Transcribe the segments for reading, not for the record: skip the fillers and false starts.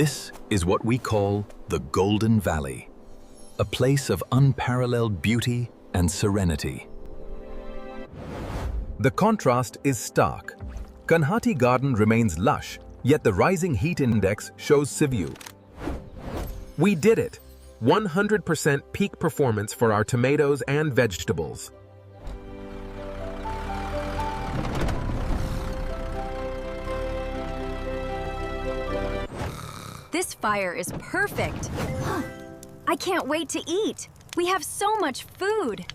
This is what we call the Golden Valley, a place of unparalleled beauty and serenity. The contrast is stark. Kanhati Garden remains lush, yet the rising heat index shows Sivu. We did it! 100% peak performance for our tomatoes and vegetables. This fire is perfect. I can't wait to eat. We have so much food.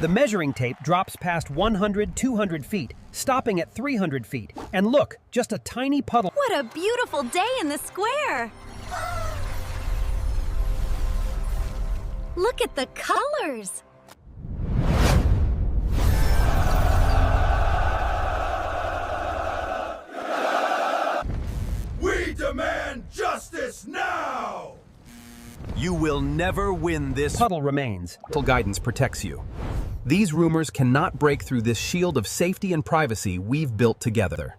The measuring tape drops past 100, 200 feet, stopping at 300 feet. And look, just a tiny puddle. What a beautiful day in the square! Look at the colors! We demand justice now! You will never win this. Puddle remains. Parental guidance protects you. These rumors cannot break through this shield of safety and privacy we've built together.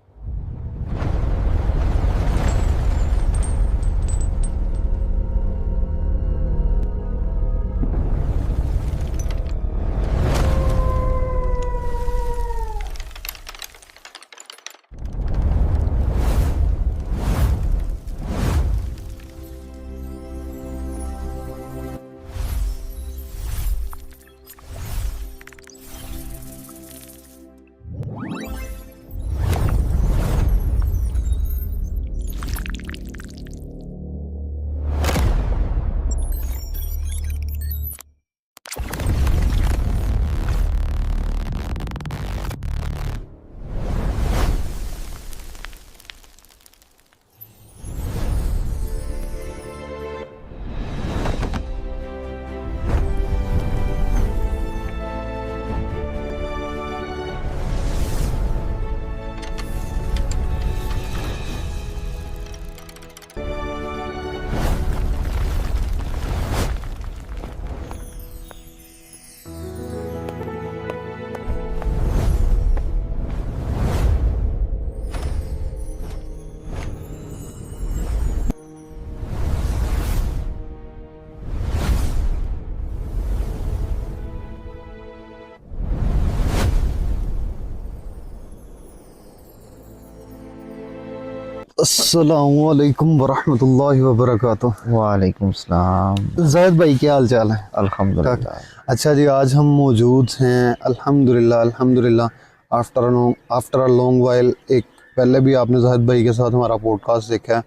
अस्सलामुअलैकुम वरहमतुल्लाहि वबरकातुह। वालेकुम सलाम। ज़ैद भाई क्या हाल चाल है? अल्हम्दुलिल्लाह। अच्छा जी, आज हम मौजूद हैं अल्हम्दुलिल्लाह अल्हम्दुलिल्लाह आफ्टर अ लॉन्ग वाइल। एक पहले भी आपने ज़ैद भाई के साथ हमारा पॉडकास्ट देखा है,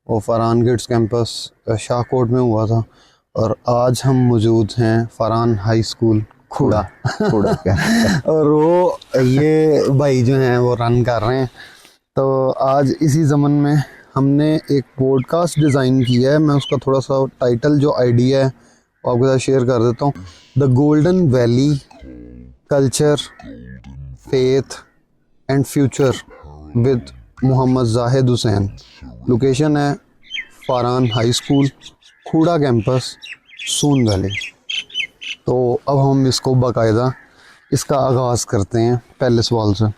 वो फरहान किड्स कैंपस शाहकोट में हुआ था, और आज हम मौजूद हैं फरहान हाई स्कूल खूड़ा और वो ये भाई जो हैं वो रन कर रहे हैं। तो आज इसी ज़मन में हमने एक पॉडकास्ट डिज़ाइन किया है। मैं उसका थोड़ा सा टाइटल जो आइडिया है वो आपके साथ शेयर कर देता हूँ। The golden valley, culture, faith and future with Mohammad Zahid Hussain. Location है Farhan high school, Khura campus, Soon valley. तो अब हम इसको बाकायदा इसका आगाज़ करते हैं पहले सवाल से।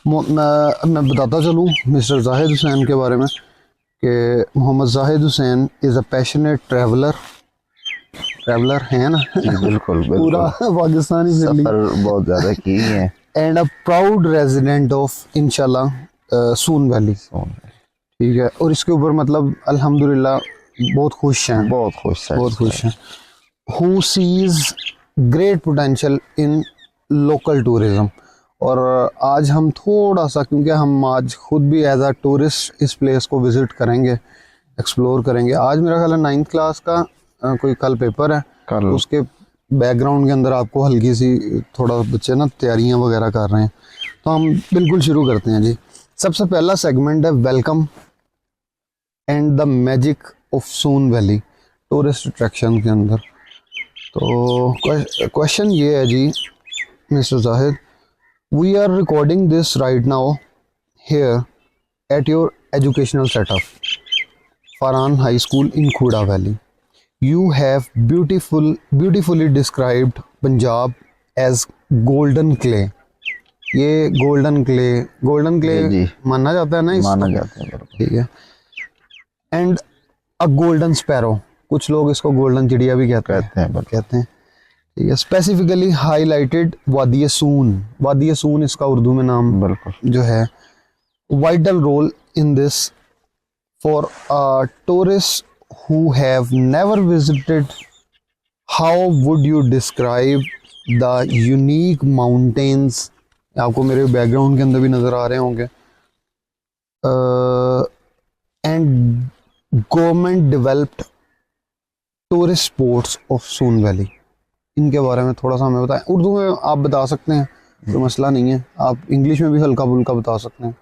मैं बताता चलूँ मिस्टर जाहिद हुसैन के बारे में कि Mohammad Zahid Hussain is a passionate traveller है ना? बिल्कुल पूरा पाकिस्तानी सफर बहुत ज़्यादा की है। And a proud resident of इंशाल्लाह सून वैली। ठीक है, और इसके ऊपर मतलब अल्हम्दुलिल्लाह बहुत खुश हैं। Who seize great potential in local tourism. और आज हम थोड़ा सा, क्योंकि हम आज खुद भी एज आ टूरिस्ट इस प्लेस को विज़िट करेंगे, एक्सप्लोर करेंगे। आज मेरा ख्याल है 9th क्लास का कोई कल पेपर है, उसके बैकग्राउंड के अंदर आपको हल्की सी थोड़ा बच्चे ना तैयारियां वगैरह कर रहे हैं। तो हम बिल्कुल शुरू करते हैं जी। सबसे पहला सेगमेंट है welcome and the magic of Soon valley, tourist attraction के अंदर। तो क्वेश्चन ये है जी mister Zahid, we are recording this right now here at your educational setup, Farhan High School in Khuda Valley. You have beautifully described Punjab as golden clay. ये golden clay जी। माना जाता है ना इसको? माना जाता है बिल्कुल। ठीक है। And a golden sparrow, कुछ लोग इसको golden चिड़िया भी कहते हैं बिल्कुल। ठीक है। स्पेसिफिकली हाईलाइटेड वादी सून इसका उर्दू में नाम बिल्कुल जो है, vital role in this for tourists who have never visited. How would you describe the unique mountains? आपको मेरे बैकग्राउंड के अंदर भी नजर आ रहे होंगे। And government developed tourist spots of Soon Valley. इनके बारे में थोड़ा सा हमें बताएं। उर्दू में आप बता सकते हैं, कोई मसला नहीं है, आप इंग्लिश में भी हल्का फुल्का बता सकते हैं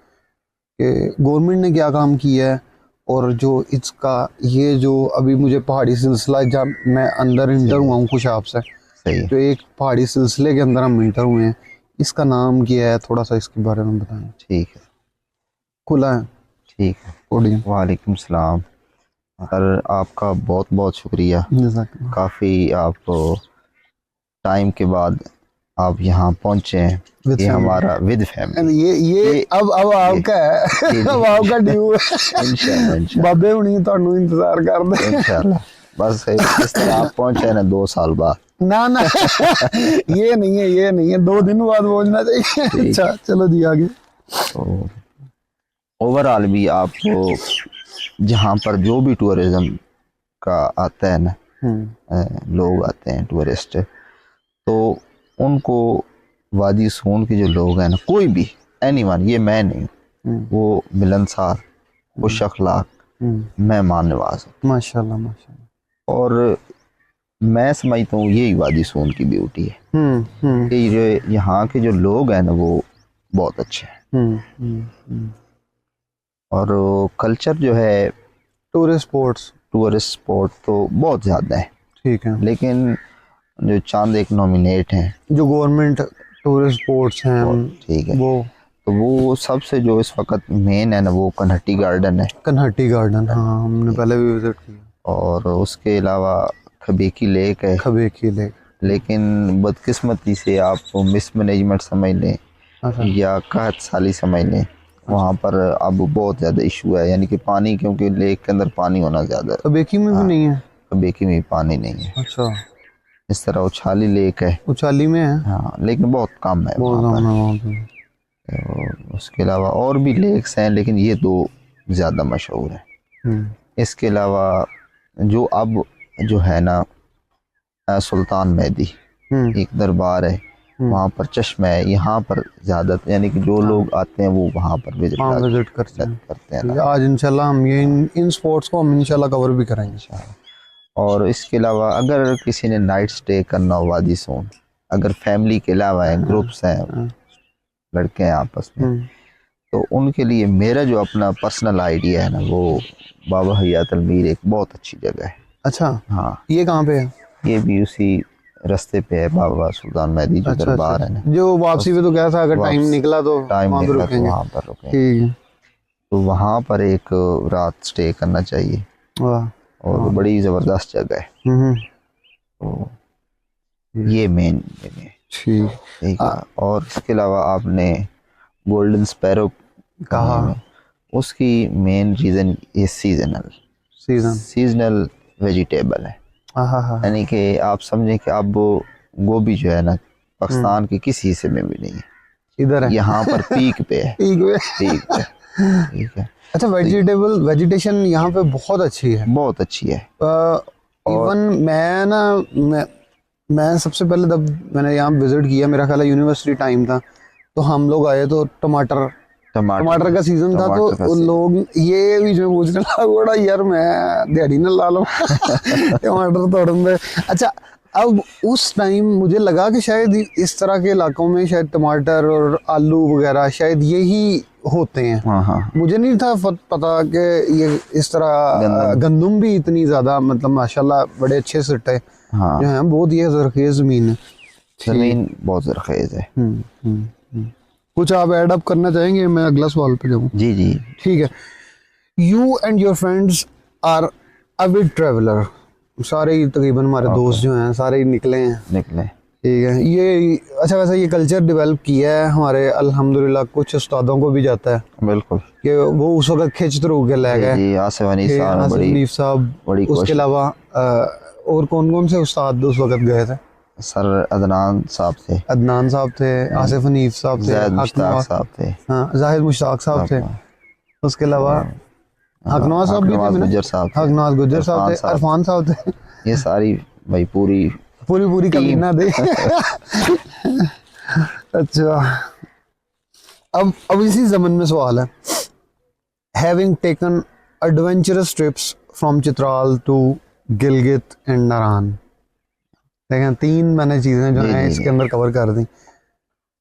कि गवर्नमेंट ने क्या काम किया है, और जो इसका ये जो अभी मुझे पहाड़ी सिलसिला, जब मैं अंदर इंटर हुआ हूँ खुशाब से, सही है। जो एक पहाड़ी सिलसिले के अंदर हम इंटर हुए हैं, इसका नाम क्या है, थोड़ा सा इसके बारे में बताएं। ठीक है, खुला है, ठीक है। ऑडियंस। वालेकुम सलाम सर, आपका बहुत बहुत शुक्रिया। काफ़ी आप टाइम के बाद आप यहाँ पहुँचे हैं। ये हमारा विद फैमिली, ये अब आपका है, अब आपका ड्यू है। इंशाल्लाह बाबे हुणी ਤੁਹਾਨੂੰ इंतजार कर दे इंशाल्लाह। बस इस तरह आप पहुँचे ना 2 साल बाद। ना ये नहीं है 2 दिन बाद पहुंचना चाहिए। अच्छा चलो जी आगे। तो ओवरऑल भी आपको जहाँ पर जो भी टूरिज्म का आता है ना, लोग आते हैं टूरिस्ट, तो उनको वादी सून के जो लोग हैं ना, कोई भी एनीवन, ये मैं नहीं, वो मिलनसार, खुश अखलाक, मेहमान नवाज, माशाल्लाह। और मैं समझता हूँ यही वादी सून की ब्यूटी है कि जो यहाँ के जो लोग हैं ना वो बहुत अच्छे हैं। और कल्चर जो है, टूरिस्ट स्पॉट तो बहुत ज़्यादा है, ठीक है, लेकिन जो चंद एक नॉमिनेट हैं जो गवर्नमेंट टूरिस्ट स्पॉट्स हैं, ठीक है, वो सबसे जो इस वक्त मेन है ना, वो कन्हट्टी गार्डन है। कन्हट्टी गार्डन, हाँ हमने पहले भी विजिट किया। और उसके अलावा खबेकी लेक है। खबेकी लेक, लेकिन बदकिस्मती से आप मिसमैनेजमेंट समझ लें या कहत साली समझ लें, वहाँ पर अब बहुत ज़्यादा इशू है, यानी कि पानी, क्योंकि लेक के अंदर पानी होना ज़्यादा। खबेकी में भी नहीं है? खबेकी में पानी नहीं है। अच्छा। इस तरह उछाली लेक है, उछाली में है, हाँ, लेकिन बहुत कम है वहाँ पर। तो उसके अलावा और भी लेक्स हैं, लेकिन ये 2 ज़्यादा मशहूर हैं। इसके अलावा जो अब जो है ना सुल्तान मेहदी एक दरबार है, वहाँ पर चश्मा है, यहाँ पर ज़्यादा, यानी कि जो लोग आते हैं वो वहाँ पर विजिट करते हैं। आज इंशाल्लाह हम ये इन स्पॉट्स को हम इंशाल्लाह कवर भी करेंगे इंशाल्लाह। और इसके अलावा अगर किसी ने नाइट स्टे करना हो वादी सून, अगर फैमिली के अलावा है, ग्रुप्स हैं, लड़के हैं आपस में, तो उनके लिए मेरा जो अपना पर्सनल आइडिया है ना, वो बाबा हयात अलमीर एक बहुत अच्छी जगह है। अच्छा, हाँ। ये कहाँ पे है? ये भी उसी रास्ते पे है, बाबा सुल्तान मेहदी जो दरबार है ना, जो वापसी पे तो क्या था, अगर टाइम निकला तो वहाँ पर रुकेंगे। तो वहाँ पर एक रात स्टे करना चाहिए, और बड़ी ज़बरदस्त जगह है। तो ये मेन जगह है, ठीक है। और इसके अलावा आपने गोल्डन स्पैरो कहा, उसकी मेन रीज़न ये सीजनल वेजिटेबल है। यानी कि आप समझें कि अब गोभी जो है ना, पाकिस्तान के किसी हिस्से में भी नहीं है, इधर है, यहाँ पर पीक पे है। ठीक है। अच्छा, वेजिटेशन यहाँ पे बहुत अच्छी है, बहुत अच्छी है। इवन मैं सबसे पहले जब मैंने यहाँ विजिट किया, मेरा ख्याल है यूनिवर्सिटी टाइम था, तो हम लोग आए तो टमाटर का सीजन था, तो लोग ये भी जो पूछने लगा, यार मैं दिहाड़ी ना ला लो टमाटर तोड़न दे। अच्छा, अब उस टाइम मुझे लगा कि शायद इस तरह के इलाकों में शायद टमाटर और आलू वगैरह शायद यही होते हैं। हाँ। मुझे नहीं था पता कि ये इस तरह गंदम भी इतनी ज़्यादा, मतलब माशाल्लाह बड़े अच्छे सेट है। हाँ। जो है बहुत ही जरखेज ज़मीन है। ज़मीन बहुत जरखेज है। कुछ आप ऐड अप करना चाहेंगे? मैं अगला सवाल पे जाऊँ। जी जी। ठीक है। You and your friends are avid traveller, सारे ही तकरीबन हमारे दोस्त जो हैं सारे ही निकले हैं। ठीक है। ये अच्छा, वैसे ये कल्चर डेवलप किया है हमारे अल्हम्दुलिल्लाह, कुछ उस्तादों को भी जाता है बिल्कुल कि वो उस वक्त खिंच थरू के ले गए। आसिफ हनीफ साहब, बड़ी उसके अलावा और कौन कौन से उस्ताद उस वक्त गए थे? सर अदनान साहब थे, आसिफ हनीफ साहब थे, जाहिद मुश्ताक साहब थे। हाँ, जाहिद मुश्ताक साहब थे। उसके अलावा हकनवाज साहब भी थे, गुज्जर साहब, हकनवाज गुज्जर साहब थे, अरफान साहब थे। ये सारी भाई पूरी कमीना दे। अच्छा, अब इसी ज़मन में सवाल है, having taken adventurous trips from Chitral to Gilgit and Naran, देखें 3 मैंने चीज़ें जो हैं इसके अंदर कवर कर दी।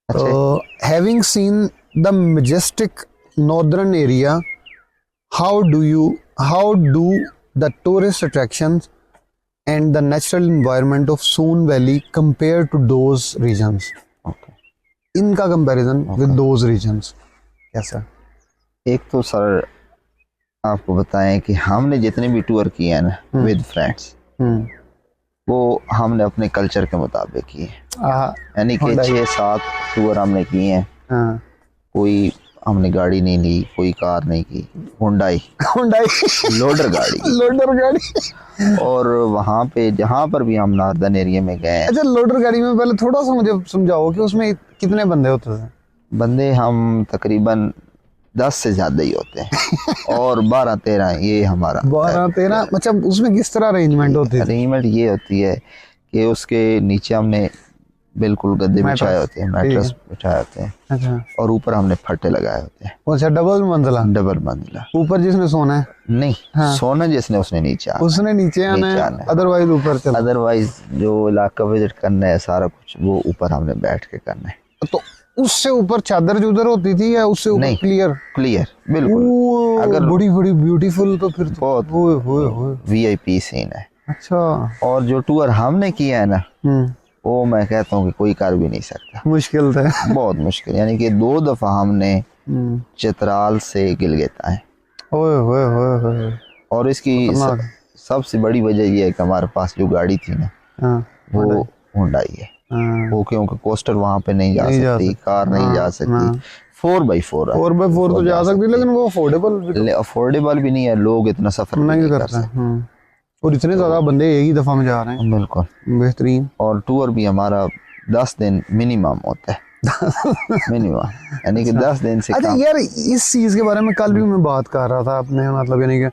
तो having seen the majestic northern area, how do the tourist attractions and the natural environment of Soon Valley compare to those regions? इनका comparison with those regions कैसा? एक तो सर आपको बताएं कि हमने जितने भी टूर किए हैं ना विद फ्रेंड्स, वो हमने अपने कल्चर के मुताबिक किए, यानी कि 6-7 टूर हमने किए हैं। कोई हमने गाड़ी नहीं ली, कोई कार नहीं की, हुंडई लोडर गाड़ी। और वहाँ पे जहाँ पर भी हम नॉर्दर्न एरिया में गए। अच्छा, लोडर गाड़ी में पहले थोड़ा सा मुझे समझाओ कि उसमें कितने बंदे होते थे? बंदे हम तकरीबन 10 से ज़्यादा ही होते हैं। और 12-13 ये हमारा 12-13। अच्छा, उसमें किस तरह अरेंजमेंट होती है? अरेंजमेंट ये होती है कि उसके नीचे हमने बिल्कुल गद्दे बिछाए होते हैं, मैट्रेस बिछाए होते हैं। अच्छा। और ऊपर हमने फट्टे लगाए होते हैं। अच्छा, डबल मंजिला। ऊपर जिसने सोना है नहीं, हाँ। सोना जिसने उसने नीचे आना है, अदरवाइज ऊपर चल। अदरवाइज जो इलाका विजिट करना है सारा कुछ वो ऊपर हमने बैठ के करना है। तो उससे ऊपर चादर चूदर होती थी या उससे ऊपर क्लियर बिल्कुल। अगर बड़ी ब्यूटीफुल, तो फिर बहुत VIP सीन है। अच्छा। और जो टूर हमने किया है ना, वो मैं कहता हूँ कि कोई कर भी नहीं सकता, मुश्किल था, बहुत मुश्किल। यानी कि 2 दफा हमने चित्राल से गिलगित आए। और इसकी सबसे बड़ी वजह ये है कि हमारे पास जो गाड़ी थी ना, वो हुंडई है। वो क्योंकि कोस्टर वहाँ पे नहीं जा सकती, कार नहीं जा सकती। 4x4 तो जा सकती, लेकिन वो अफोर्डेबल भी नहीं है, लोग इतना सफर नहीं कर सकते। और इतने ज्यादा बंदे एक ही दफा में जा रहे हैं। बिल्कुल बेहतरीन। और टूर भी हमारा 10 दिन मिनिमम होता है। मिनिमम यानी कि 10 दिन से। अच्छा यार, इस चीज के बारे में कल भी मैं बात कर रहा था अपने, मतलब यानी कि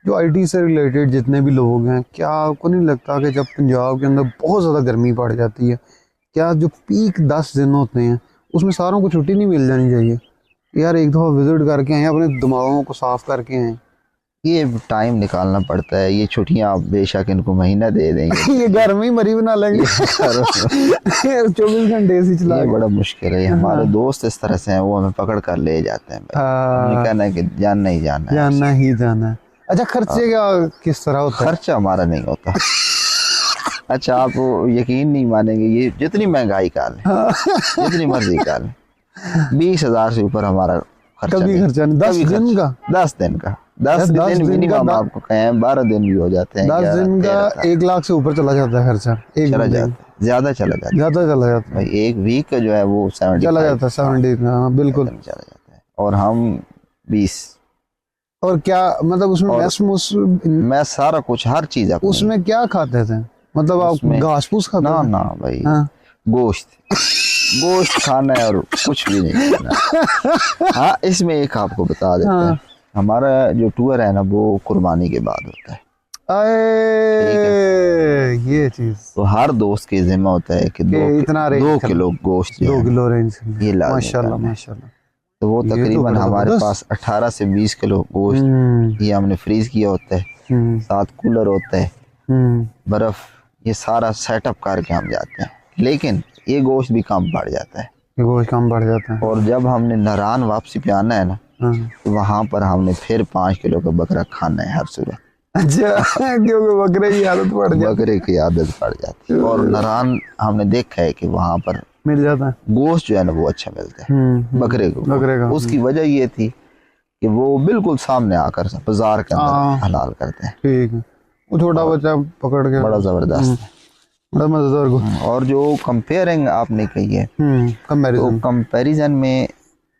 जो IT से रिलेटेड जितने भी लोग हैं, क्या आपको नहीं लगता कि जब पंजाब के अंदर बहुत ज्यादा गर्मी पड़ जाती है, क्या जो पीक 10 दिन होते हैं उसमें सारों को छुट्टी नहीं मिल जानी चाहिए? यार एक दफा विजिट करके आए, अपने दिमागों को साफ करके आए। ये टाइम निकालना पड़ता है। ये छुट्टियां आप बेशक इनको महीना दे देंगे। ये घर में ही मरी बना लेंगे। 24 घंटे से चला, बड़ा मुश्किल है। हमारे दोस्त इस तरह से हैं, वो हमें पकड़ कर ले जाते हैं। हमने कहना है कि जानना ही जाना है। अच्छा, खर्चे का किस तरह होता है? खर्चा हमारा नहीं होता। अच्छा, आप यकीन नहीं मानेंगे, ये जितनी महंगाई का है, जितनी मर्जी का है, 20,000 से ऊपर हमारा खर्चा नहीं। 10 दिन का 10 दिन मिनिमम आपको कहें, 12 दिन भी हो जाते हैं। 10 दिन का 1 लाख से ऊपर चला जाता है खर्चा। ज्यादा चला जाता है भाई। एक वीक का जो है वो 70 चला जाता है, 70। हाँ बिल्कुल चला जाता है। और हम 20। और क्या मतलब उसमें मैं सारा कुछ हर चीज उसमें क्या खाते थे? मतलब आप घास फूस खाते? ना भाई, गोश्त खाना है और कुछ भी नहीं खाना। हाँ, इसमें एक आपको बता देते हैं, हमारा जो टूर है ना, वो कुर्बानी के बाद होता है। ये चीज तो हर दोस्त के जिम्मा होता है कि 2 किलो गोश्त, 2 किलो रेंज ये माशाल्लाह। तो वो तकरीबन हमारे पास 18 से 20 किलो गोश्त ये हमने फ्रीज किया होता है। साथ कूलर होता है, बर्फ, ये सारा सेटअप करके हम जाते हैं। लेकिन ये गोश्त भी कम पड़ जाता है। और जब हमने नारान वापसी पे आना है ना, तो वहाँ पर हमने फिर 5 किलो का बकरा खाना है हर सूरत। अच्छा क्योंकि बकरे की आदत पड़ जाती बकरे की आदत पड़ जाती है। और नारान हमने देखा है कि वहाँ पर मिल जाता है। गोश्त जो है ना वो अच्छा मिलता है बकरे को। बकरे का उसकी वजह ये थी कि वो बिल्कुल सामने आकर बाजार के अंदर हलाल करते हैं। ठीक है, वो छोटा बच्चा पकड़ के बड़ा जबरदस्त है, बड़ा मजेदार को। और जो कंपेयरिंग आपने कही है तो कंपैरिजन में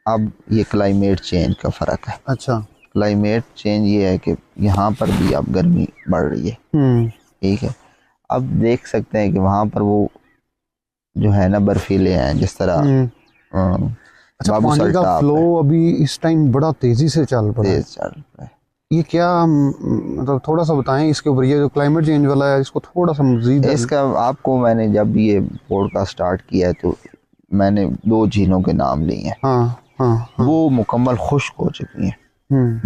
अब ये क्लाइमेट चेंज का फ़र्क है। अच्छा, क्लाइमेट चेंज ये है कि यहाँ पर भी अब गर्मी बढ़ रही है, ठीक है। अब देख सकते हैं कि वहाँ पर वो जो है ना बर्फीले हैं, जिस तरह अच्छा, बाबू पानी का सल्टाप फ्लो है, अभी इस टाइम बड़ा तेजी से चल पड़ा है। तेज चल रहा है। ये क्या मतलब थोड़ा सा बताएं इसके ऊपर, ये जो क्लाइमेट चेंज वाला है इसको थोड़ा सा मजीद। इसका आपको मैंने जब ये पॉडकास्ट स्टार्ट किया है तो मैंने 2 झीलों के नाम लिए हैं। हाँ, वो मुकम्मल खुश्क हो चुकी हैं।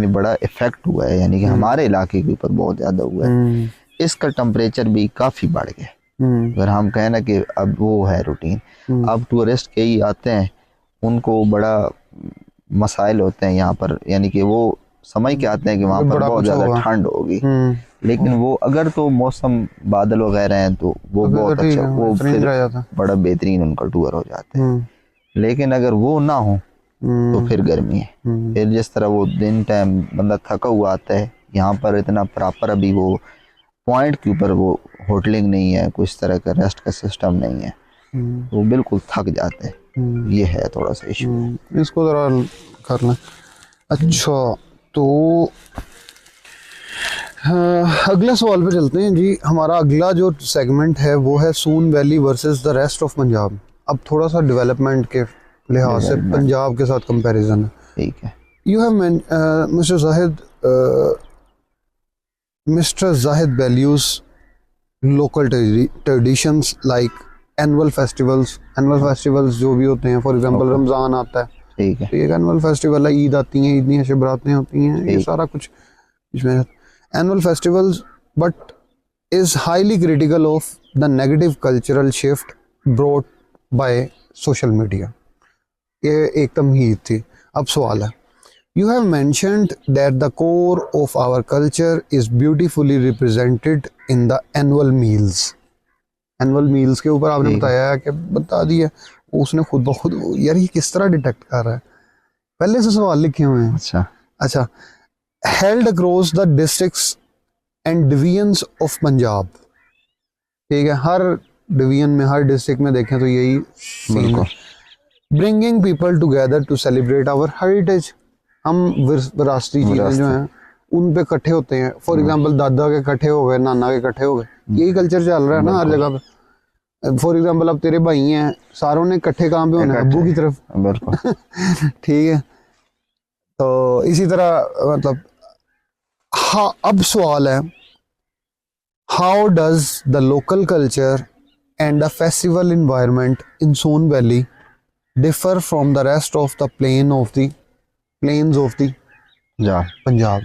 ये बड़ा इफेक्ट हुआ है, यानी कि हमारे इलाके के ऊपर बहुत ज़्यादा हुआ है। इसका टेम्परेचर भी काफ़ी बढ़ गया। अगर हम कहें ना कि अब वो है रूटीन, अब टूरिस्ट कई आते हैं, उनको बड़ा मसाइल होते हैं यहाँ पर, यानी कि वो समझ के आते हैं कि वहाँ पर बहुत ज़्यादा ठंड होगी, लेकिन वो अगर तो मौसम बादल वगैरह हैं तो वो बहुत अच्छा, वो फिर बड़ा बेहतरीन उनका टूर हो जाता है। लेकिन अगर वो ना हो तो फिर गर्मी है। फिर जिस तरह वो दिन टाइम बंदा थका हुआ आता है, यहाँ पर इतना प्रॉपर अभी वो पॉइंट के ऊपर वो होटलिंग नहीं है, कुछ तरह का रेस्ट का सिस्टम नहीं है, वो बिल्कुल थक जाते हैं। ये है थोड़ा सा इशू, इसको ज़रा कर लें। अच्छा, तो अगले सवाल पे चलते हैं जी। हमारा अगला जो सेगमेंट है वो है Soon valley versus the rest of Punjab. अब थोड़ा सा डेवलपमेंट के लिहाज से पंजाब के साथ कंपैरिजन है। ठीक है। You have mister Zahid values local traditions like annual festivals जो भी होते हैं, फॉर एग्जांपल रमज़ान आता है, ठीक है, एक एनुअल फेस्टिवल है, ईद आती है, ईद शब बरातें होती हैं, ये सारा कुछ इसमें annual festivals, but is highly critical of the negative cultural shift brought by social media. ये एक तमहीद थी। अब सवाल है, you have mentioned that the core of our culture is beautifully represented in the annual meals. Annual meals के ऊपर आपने बताया है कि बता दिया, उसने खुद ब खुद, यार ये किस तरह डिटेक्ट कर रहा है, पहले से सवाल लिखे हुए हैं। अच्छा, held across the districts and divisions of Punjab. ठीक है, हर डिवीजन में, हर डिस्ट्रिक्ट में देखें तो यही सीन है। Bringing people together to celebrate our heritage. हम विरासती चीज़ें जो हैं उन पे इकट्ठे होते हैं। फॉर एग्जांपल दादा के इकट्ठे हो गए, नाना के इकट्ठे हो गए, यही कल्चर चल रहा है ना हर जगह पे। फॉर एग्जांपल अब तेरे भाई हैं, सारों ने इकट्ठे काम पे होना है अब्बू की तरफ। ठीक है, तो इसी तरह मतलब हाँ। अब सवाल है, how does the local culture and the festival environment in Soan valley differ from the rest of the plains of the Punjab.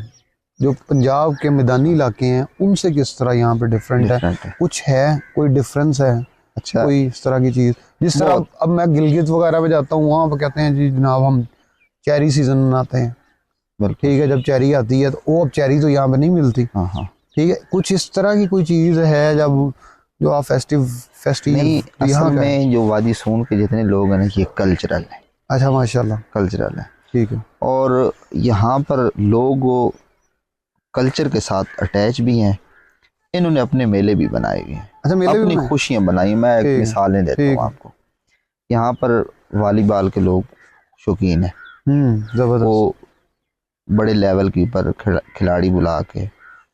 जो पंजाब के मैदानी इलाके हैं उनसे किस तरह यहाँ पे डिफरेंट है? कुछ है, कोई डिफरेंस है? अच्छा, कोई इस तरह की चीज़, जिस तरह अब मैं गिलगित वगैरह पे जाता हूँ, वहाँ पे कहते हैं जी जनाब हम चेरी सीजन मनाते हैं। ठीक है, जब चेरी आती है तो वो, अब चेरी तो यहाँ पे नहीं मिलती। ठीक है, कुछ इस तरह की कोई चीज़ है जब जो आप फेस्टिव यहाँ में जो वादी सोन के जितने लोग हैं ना, ये कल्चरल है। अच्छा, माशाल्लाह, कल्चरल है। ठीक है, और यहाँ पर लोग कल्चर के साथ अटैच भी हैं। इन्होंने अपने मेले भी बनाए हुए हैं। अच्छा, मेले अपनी खुशियाँ बनाई। मैं एक मिसालें देता हूँ आपको। यहाँ पर वॉलीबॉल के लोग शौकीन है, जबरदस्त। वो बड़े लेवल के ऊपर खिलाड़ी बुला के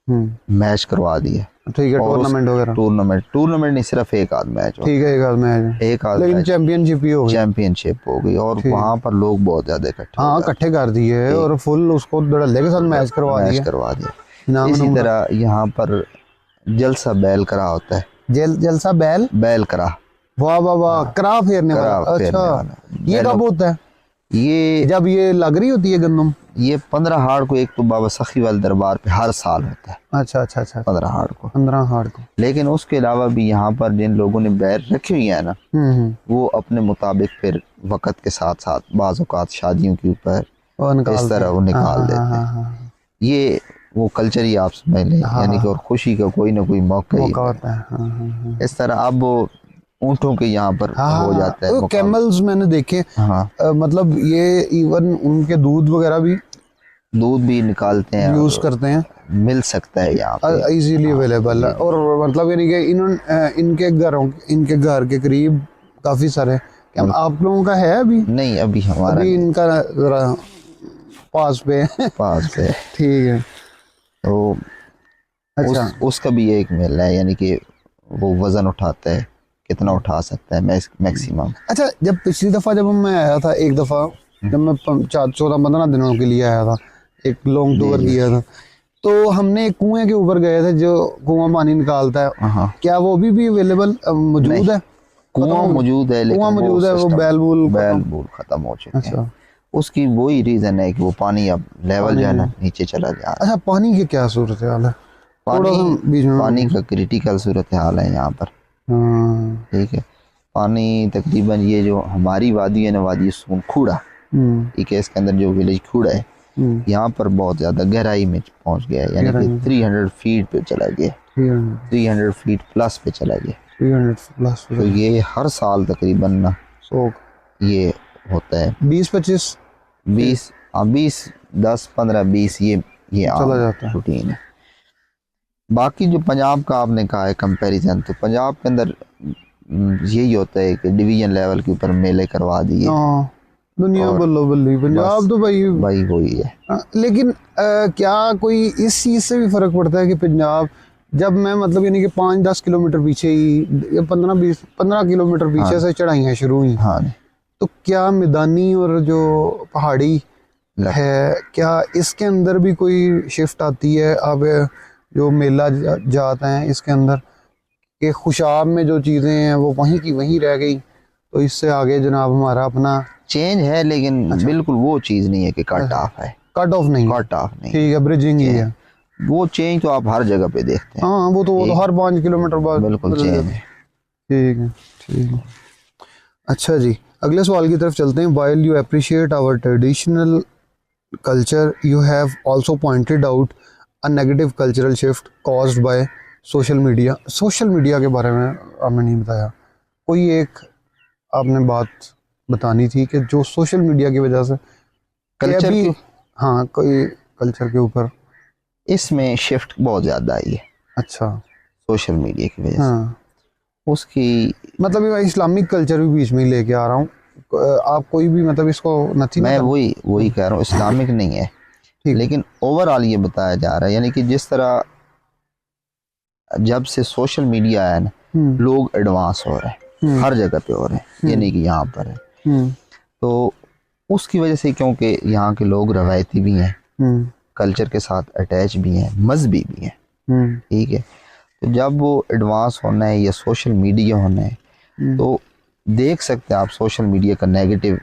मैच करवा दिए। ठीक है, टूर्नामेंट वगैरह? टूर्नामेंट नहीं, सिर्फ एक आध मैच। ठीक है, एक आध लेकिन चैंपियनशिप ही हो गई। चैंपियनशिप हो गई और वहाँ पर लोग बहुत ज्यादा इकट्ठे कर दिए और फुल उसको धड़ल्ले के साथ मैच करवा दिया। इसी तरह यहाँ पर जलसा बैल करा होता है। जलसा बैल करा, वाह वाह वाह, करा फेरने वाला। अच्छा, ये कब होता है? ये जब ये लग रही होती है गंदम। ये 15 हाड़ को एक तो बाबा सखी वाले दरबार पे हर साल होता है। अच्छा, 15 हाड़ को। लेकिन उसके अलावा भी यहाँ पर जिन लोगों ने बैर रखी हुई है ना, वो अपने मुताबिक फिर वक़्त के साथ साथ बाज़ औक़ात शादियों के ऊपर इस तरह वो निकाल देते हैं। ये वो कल्चर ही आप समझ लें, यानी कि और खुशी का कोई ना कोई मौका ही होता है। हाँ, हाँ, हाँ। इस तरह अब ऊँटों के यहाँ पर हो जाता है वो कैमल्स मैंने देखे। हाँ, मतलब ये इवन उनके दूध वगैरह भी दूध भी निकालते हैं, यूज करते हैं, मिल सकता है यहाँ पे इजीली अवेलेबल है। और मतलब यानी कि इनके घर के करीब काफी सारे। क्या आप लोगों का है अभी? नहीं, अभी हमारा अभी इनका जरा पास पे ठीक है। तो अच्छा, उसका भी एक मिल है, यानी कि वो वजन उठाता है, कितना उठा सकता है मैक्सिमम। अच्छा, जब पिछली दफा जब मैं आया था, एक दफा जब मैं 14-15 दिनों के लिए आया था, एक लॉन्ग टूर किया था, तो हमने एक कुएं के ऊपर गए थे जो कुआं पानी निकालता है। हाँ, क्या वो भी अवेलेबल मौजूद है? कुआं मौजूद है, लेकिन कुआं मौजूद है, वो बैल बूल खत्म हो चुके हैं। अच्छा, उसकी वही रीजन है कि वो पानी अब लेवल जो है ना नीचे चला जा रहा है। अच्छा, पानी की क्या सूरत हाल है? पानी का क्रिटिकल सूरत हाल है यहाँ पर। ठीक है, पानी तकरीबन ये जो हमारी वादी है ना, वादी खूड़ा, ठीक है, इसके अंदर जो विलेज खूड़ा है, यहाँ पर बहुत ज्यादा गहराई में पहुंच गया है, यानी कि 300 फीट पे चला गया, 300 फीट प्लस पे चला गया। 300 प्लस। तो ये हर साल तकरीबन ना ये होता है 20-25 20 10 15 20 ये चला जाता है, रूटीन है। बाकी जो पंजाब का आपने कहा है कंपैरिजन, तो पंजाब के अंदर यही होता है कि डिवीजन लेवल के ऊपर मेले करवा दिए, दुनिया बल्लो बल्ली। पंजाब तो भाई वही है। लेकिन क्या कोई इस चीज से भी फर्क पड़ता है कि पंजाब, जब मैं मतलब यानी कि 5-10 किलोमीटर पीछे ही या 15 किलोमीटर पीछे से चढ़ाइयाँ शुरू हुई, तो क्या मैदानी और जो पहाड़ी है, क्या इसके अंदर भी कोई शिफ्ट आती है? अब जो मेला जाते हैं इसके अंदर कि खुशाब में जो चीज़ें हैं वो वहीं की वहीं रह गई, तो इससे आगे जनाब हमारा अपना चेंज है, लेकिन बिल्कुल वो चीज़ नहीं है कि कट ऑफ है, कट ऑफ नहीं, ठीक है, ब्रिजिंग ही है। वो चेंज तो आप हर जगह पे देखते हैं। हाँ, वो तो हर 5 किलोमीटर बाद बिल्कुल चेंज है। ठीक है। अच्छा जी, अगले सवाल की तरफ चलते हैं। While you appreciate our traditional culture, you have also pointed out a negative cultural shift caused by social media. Social media के बारे में आपने नहीं बताया, कोई एक आपने बात बतानी थी कि जो सोशल मीडिया की वजह से कल्चर हाँ, कोई कल्चर के ऊपर इसमें शिफ्ट बहुत ज़्यादा आई है। अच्छा, सोशल मीडिया की वजह से उसकी मतलब इस्लामिक कल्चर भी बीच में लेके आ रहा हूँ, आप कोई भी मतलब इसको नहीं, मैं वही कह रहा हूँ, इस्लामिक नहीं है, लेकिन ओवरऑल ये बताया जा रहा है, यानी कि जिस तरह जब से सोशल मीडिया आया ना, लोग एडवांस हो रहे हैं, हर जगह पे हो रहे हैं, ये नहीं कि यहाँ पर है। तो उसकी वजह से, क्योंकि यहाँ के लोग रवायती भी हैं, कल्चर के साथ अटैच भी हैं, मजहबी भी हैं, ठीक है, तो जब वो एडवांस होना है या सोशल मीडिया होना है, तो देख सकते हैं आप सोशल मीडिया का नेगेटिव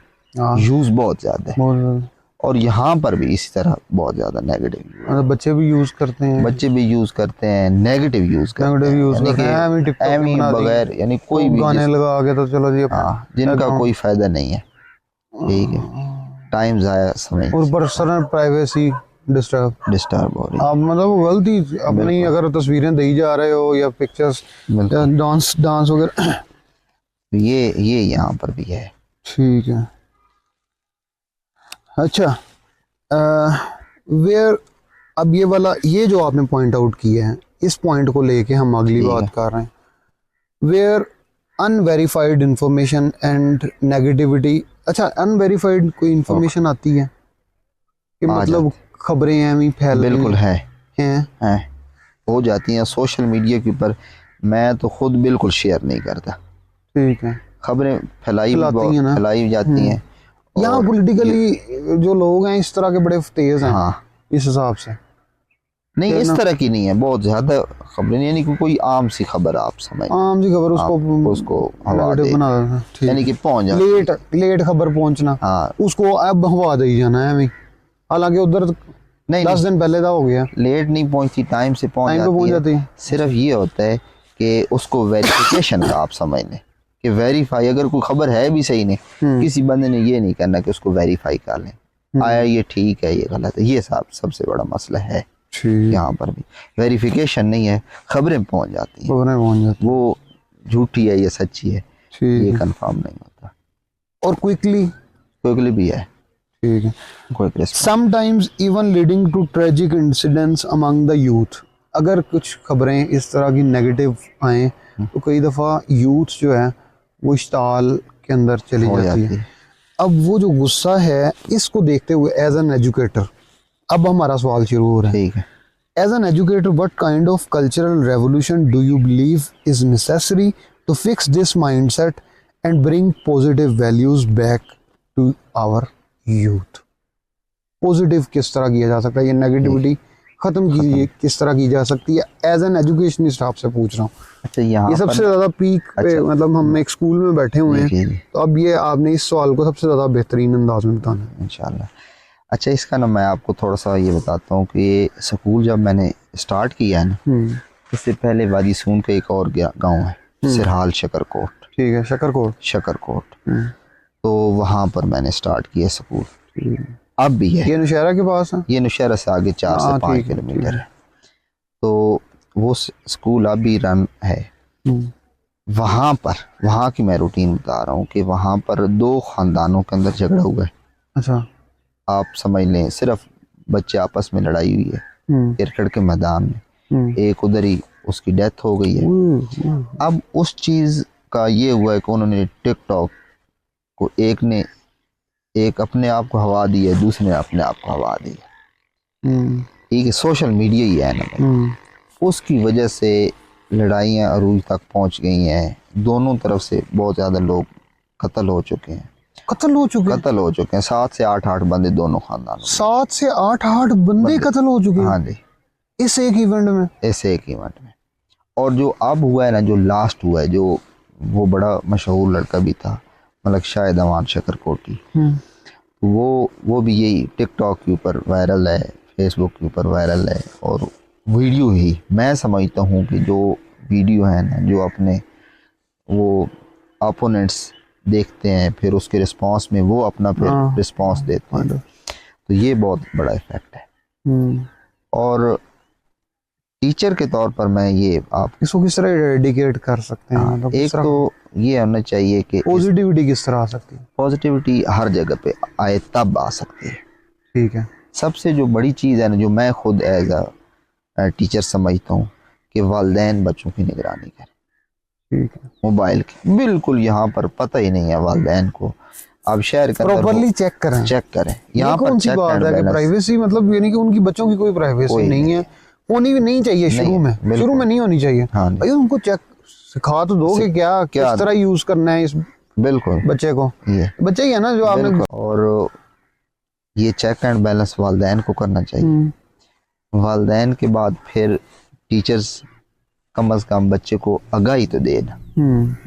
यूज़ बहुत ज़्यादा है, और यहाँ पर भी इसी तरह बहुत ज़्यादा नेगेटिव बच्चे भी यूज़ करते हैं, नेगेटिव यूज़ करते हैं बगैर, यानी कोई भी गाने लगा के, तो चलो जी, जिनका कोई फायदा नहीं है, ठीक है, टाइम ज़ाया समय और पर्सनल प्राइवेसी डिस्टर्ब हो रही है। आप मतलब गलती अपनी अगर तस्वीरें दी जा रहे हो या पिक्चर्स, डांस वगैरह, ये यहाँ पर भी है। ठीक है। अच्छा, वेयर, अब ये जो आपने पॉइंट आउट किया है, इस पॉइंट को लेके हम अगली बात कर रहे हैं। Where unverified information and negativity. अच्छा, अनवेरिफाइड कोई इंफॉर्मेशन आती है कि मतलब खबरें हैं फैल, बिल्कुल है हो जाती हैं सोशल मीडिया के ऊपर। मैं तो खुद बिल्कुल शेयर नहीं करता, ठीक है, खबरें फैलाई जाती हैं। यहाँ पॉलिटिकली जो लोग हैं इस तरह के बड़े तेज हैं, इस हिसाब से नहीं, इस तरह की नहीं है, बहुत ज्यादा खबरें नहीं, यानी कि कोई आम सी खबर आप समझ, आम सी खबर उसको हवा दे, यानी कि पहुंच जाती, लेट खबर पहुंचना, उसको अब हवा दे जाना है। हालांकि उधर नहीं, 10 दिन पहले हो गया, लेट नहीं पहुंचती, टाइम से पहुंच जाती है। सिर्फ ये होता है कि उसको वेरिफिकेशन का आप समझ लें कि वेरीफाई, अगर कोई खबर है भी सही नहीं, किसी बंदे ने ये नहीं करना कि उसको वेरीफाई कर लें, आया ये ठीक है ये गलत है, ये सबसे बड़ा मसला है। ठीक, यहाँ पर भी वेरिफिकेशन नहीं है, खबरें पहुंच जाती हैं, खबरें पहुंच जाती हैं। वो झूठी है या सच्ची है ये ठीक है। कंफर्म नहीं होता। और क्विकली, क्विकली भी है, ठीक है। Quick response. Sometimes even leading to tragic incidents among the youth. अगर कुछ खबरें इस तरह की नेगेटिव आए तो कई दफ़ा यूथ जो है वो इश्ताल के अंदर चली हो जाती जाती है। है। अब वो जो गुस्सा है, इसको देखते हुए एज एन एजुकेटर, अब हमारा सवाल शुरू हो रहा है। ठीक है। As an educator, what kind of cultural revolution do you believe is necessary to fix this mindset and bring positive values back to our youth? Positive किस तरह किया जा सकता है, ये नेगेटिविटी खत्म की किस तरह की जा सकती है? एज एन एजुकेशनिस्ट आपसे पूछ रहा हूँ। अच्छा, यहाँ ये सबसे ज्यादा पीक पे, अच्छा, मतलब हम एक स्कूल में बैठे हुए जी, हैं, जी। तो अब ये आपने इस सवाल को सबसे ज्यादा बेहतरीन अंदाज में बताना है। इंशाल्लाह। अच्छा, इसका ना मैं आपको थोड़ा सा ये बताता हूँ कि स्कूल जब मैंने स्टार्ट किया है ना, इससे पहले वादी सून का एक और गांव है, सिरहाल शकरकोट। ठीक है, शकरकोट। तो वहाँ पर मैंने स्टार्ट किया स्कूल, अब भी है। ये नौशहरा के पास है? ये नौशहरा से आगे 4 से 5 किलोमीटर है। तो वो स्कूल अब भी रन है। वहाँ पर, वहाँ की मैं रूटीन बता रहा हूँ कि वहाँ पर 2 खानदानों के अंदर झगड़ा हुआ है। अच्छा। आप समझ लें, सिर्फ बच्चे आपस में लड़ाई हुई है क्रिकेट के मैदान में, एक उधर ही उसकी डेथ हो गई है। अब उस चीज़ का ये हुआ है कि उन्होंने टिकटॉक को, एक अपने आप को हवा दी है, दूसरे ने अपने आप को हवा दी है। ठीक है, सोशल मीडिया ही है ना भाई, उसकी वजह से लड़ाइयाँ अरूज तक पहुंच गई हैं। दोनों तरफ से बहुत ज़्यादा लोग कत्ल हो चुके हैं। कत्ल हो चुके हैं? 7 से 8 बंदे दोनों खानदानों। 7 से 8 बंदे कत्ल हो चुके हैं? हाँ जी, इस एक इवेंट में? ऐसे एक इवेंट में। और जो अब हुआ है ना, जो लास्ट हुआ है, जो वो बड़ा मशहूर लड़का भी था, मतलब शायद अमान शकरकोटी, वो भी यही टिकटॉक के ऊपर वायरल है, फेसबुक के ऊपर वायरल है। और वीडियो ही मैं समझता हूँ कि जो वीडियो है ना, जो अपने वो अपोनेंट्स देखते हैं, फिर उसके रिस्पांस में वो अपना फिर रिस्पांस देते हैं, तो ये बहुत बड़ा इफेक्ट है। और टीचर के तौर पर मैं ये आप इसको किस तरह डेडिकेट कर सकते हैं? मतलब एक तो ये होना चाहिए कि पॉजिटिविटी किस तरह आ सकती है? पॉजिटिविटी हर जगह पे आए तब आ सकती है। ठीक है। सबसे जो बड़ी चीज़ है ना, जो मैं खुद एज अ टीचर समझता हूँ, कि वालिदैन बच्चों की निगरानी करें। ठीक है। मोबाइल की बिल्कुल यहाँ पर पता ही नहीं है वालिदैन को। अब शहर के प्रॉपर्ली चेक करें। यहाँ पर कौन सी बात है कि प्राइवेसी, मतलब यानी कि उनकी बच्चों की कोई प्राइवेसी नहीं है, होनी भी नहीं चाहिए। शुरू में नहीं होनी चाहिए। हाँ, भाई उनको चेक सिखा तो दो कि क्या किस तरह यूज करना है इस बिल्कुल बच्चे को। ये बच्चे ही है ना जो आपने। और ये चेक एंड बैलेंस वालिदैन को करना चाहिए। वालिदैन के बाद फिर टीचर्स कम अज कम बच्चे को आगाही तो देना।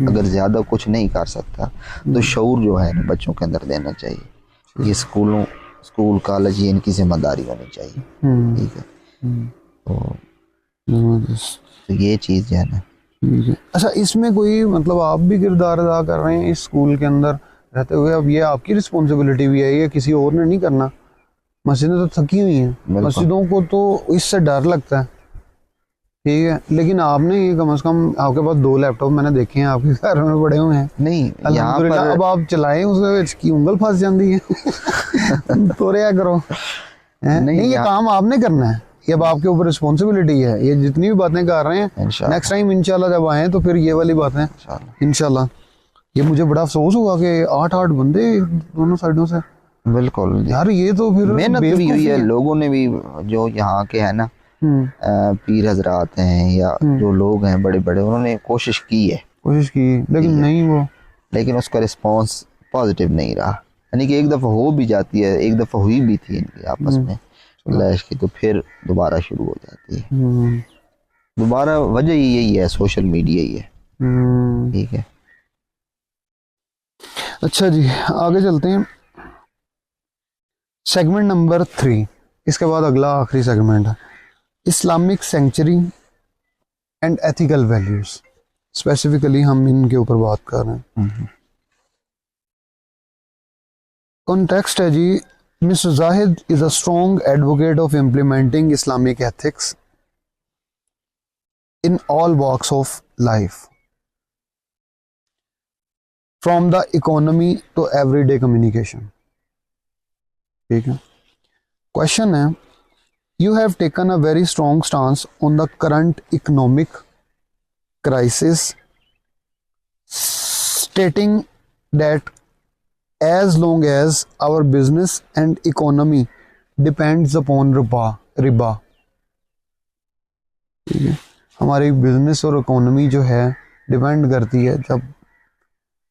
अगर ज्यादा कुछ नहीं कर सकता तो शऊर जो है ना बच्चों के अंदर देना चाहिए। ये स्कूल कॉलेज ये इनकी जिम्मेदारी होनी चाहिए। ठीक है, तो ये चीज है ना। अच्छा, इसमें कोई मतलब आप भी किरदार अदा कर रहे हैं इस स्कूल के अंदर रहते हुए? अब ये आपकी रिस्पॉन्सिबिलिटी भी है, ये किसी और ने नहीं करना। मस्जिदें तो थकी हुई हैं, मस्जिदों को तो इससे डर लगता है। ठीक है, लेकिन आपने ये कम से कम, आपके पास 2 लैपटॉप मैंने देखे हैं आपके घर में पड़े हुए हैं। नहीं, यहाँ पर अब आप चलाएं, उसकी उंगल फंस जाती है तो क्या करो? नहीं, ये काम आपने करना है, ये अब आपके ऊपर रिस्पॉन्सिबिलिटी है। ये जितनी भी बातें कर रहे हैं, नेक्स्ट टाइम इंशाल्लाह जब आए तो फिर ये वाली बातें इंशाल्लाह। ये मुझे बड़ा अफसोस हुआ कि 8 बंदे दोनों साइडों से। बिल्कुल यार, ये तो फिर मेहनत भी हुई है लोगों ने भी, जो यहाँ के है ना पीर हजरात हैं या जो लोग हैं बड़े बड़े, उन्होंने कोशिश की, लेकिन नहीं वो, लेकिन उसका रिस्पांस पॉजिटिव नहीं रहा। यानी कि एक दफ़ा हो भी जाती है, एक दफ़ा हुई भी थी इनकी आपस में क्लैश की, तो फिर दोबारा शुरू हो जाती है। दोबारा वजह यही है, सोशल मीडिया ही है। ठीक है, अच्छा जी, आगे चलते हैं। सेगमेंट नंबर 3, इसके बाद अगला आखिरी सेगमेंट है Islamic century and ethical values. Specifically हम इनके ऊपर बात कर रहे हैं। कॉन्टेक्स्ट है जी, Mr. Zahid is a strong advocate of implementing Islamic ethics in all walks of life, from the economy to everyday communication. ठीक है. Question है, you have taken a very strong stance on the current economic crisis, stating that as long as our business and economy depends upon riba. ठीक है, हमारी business और economy जो है depend करती है, जब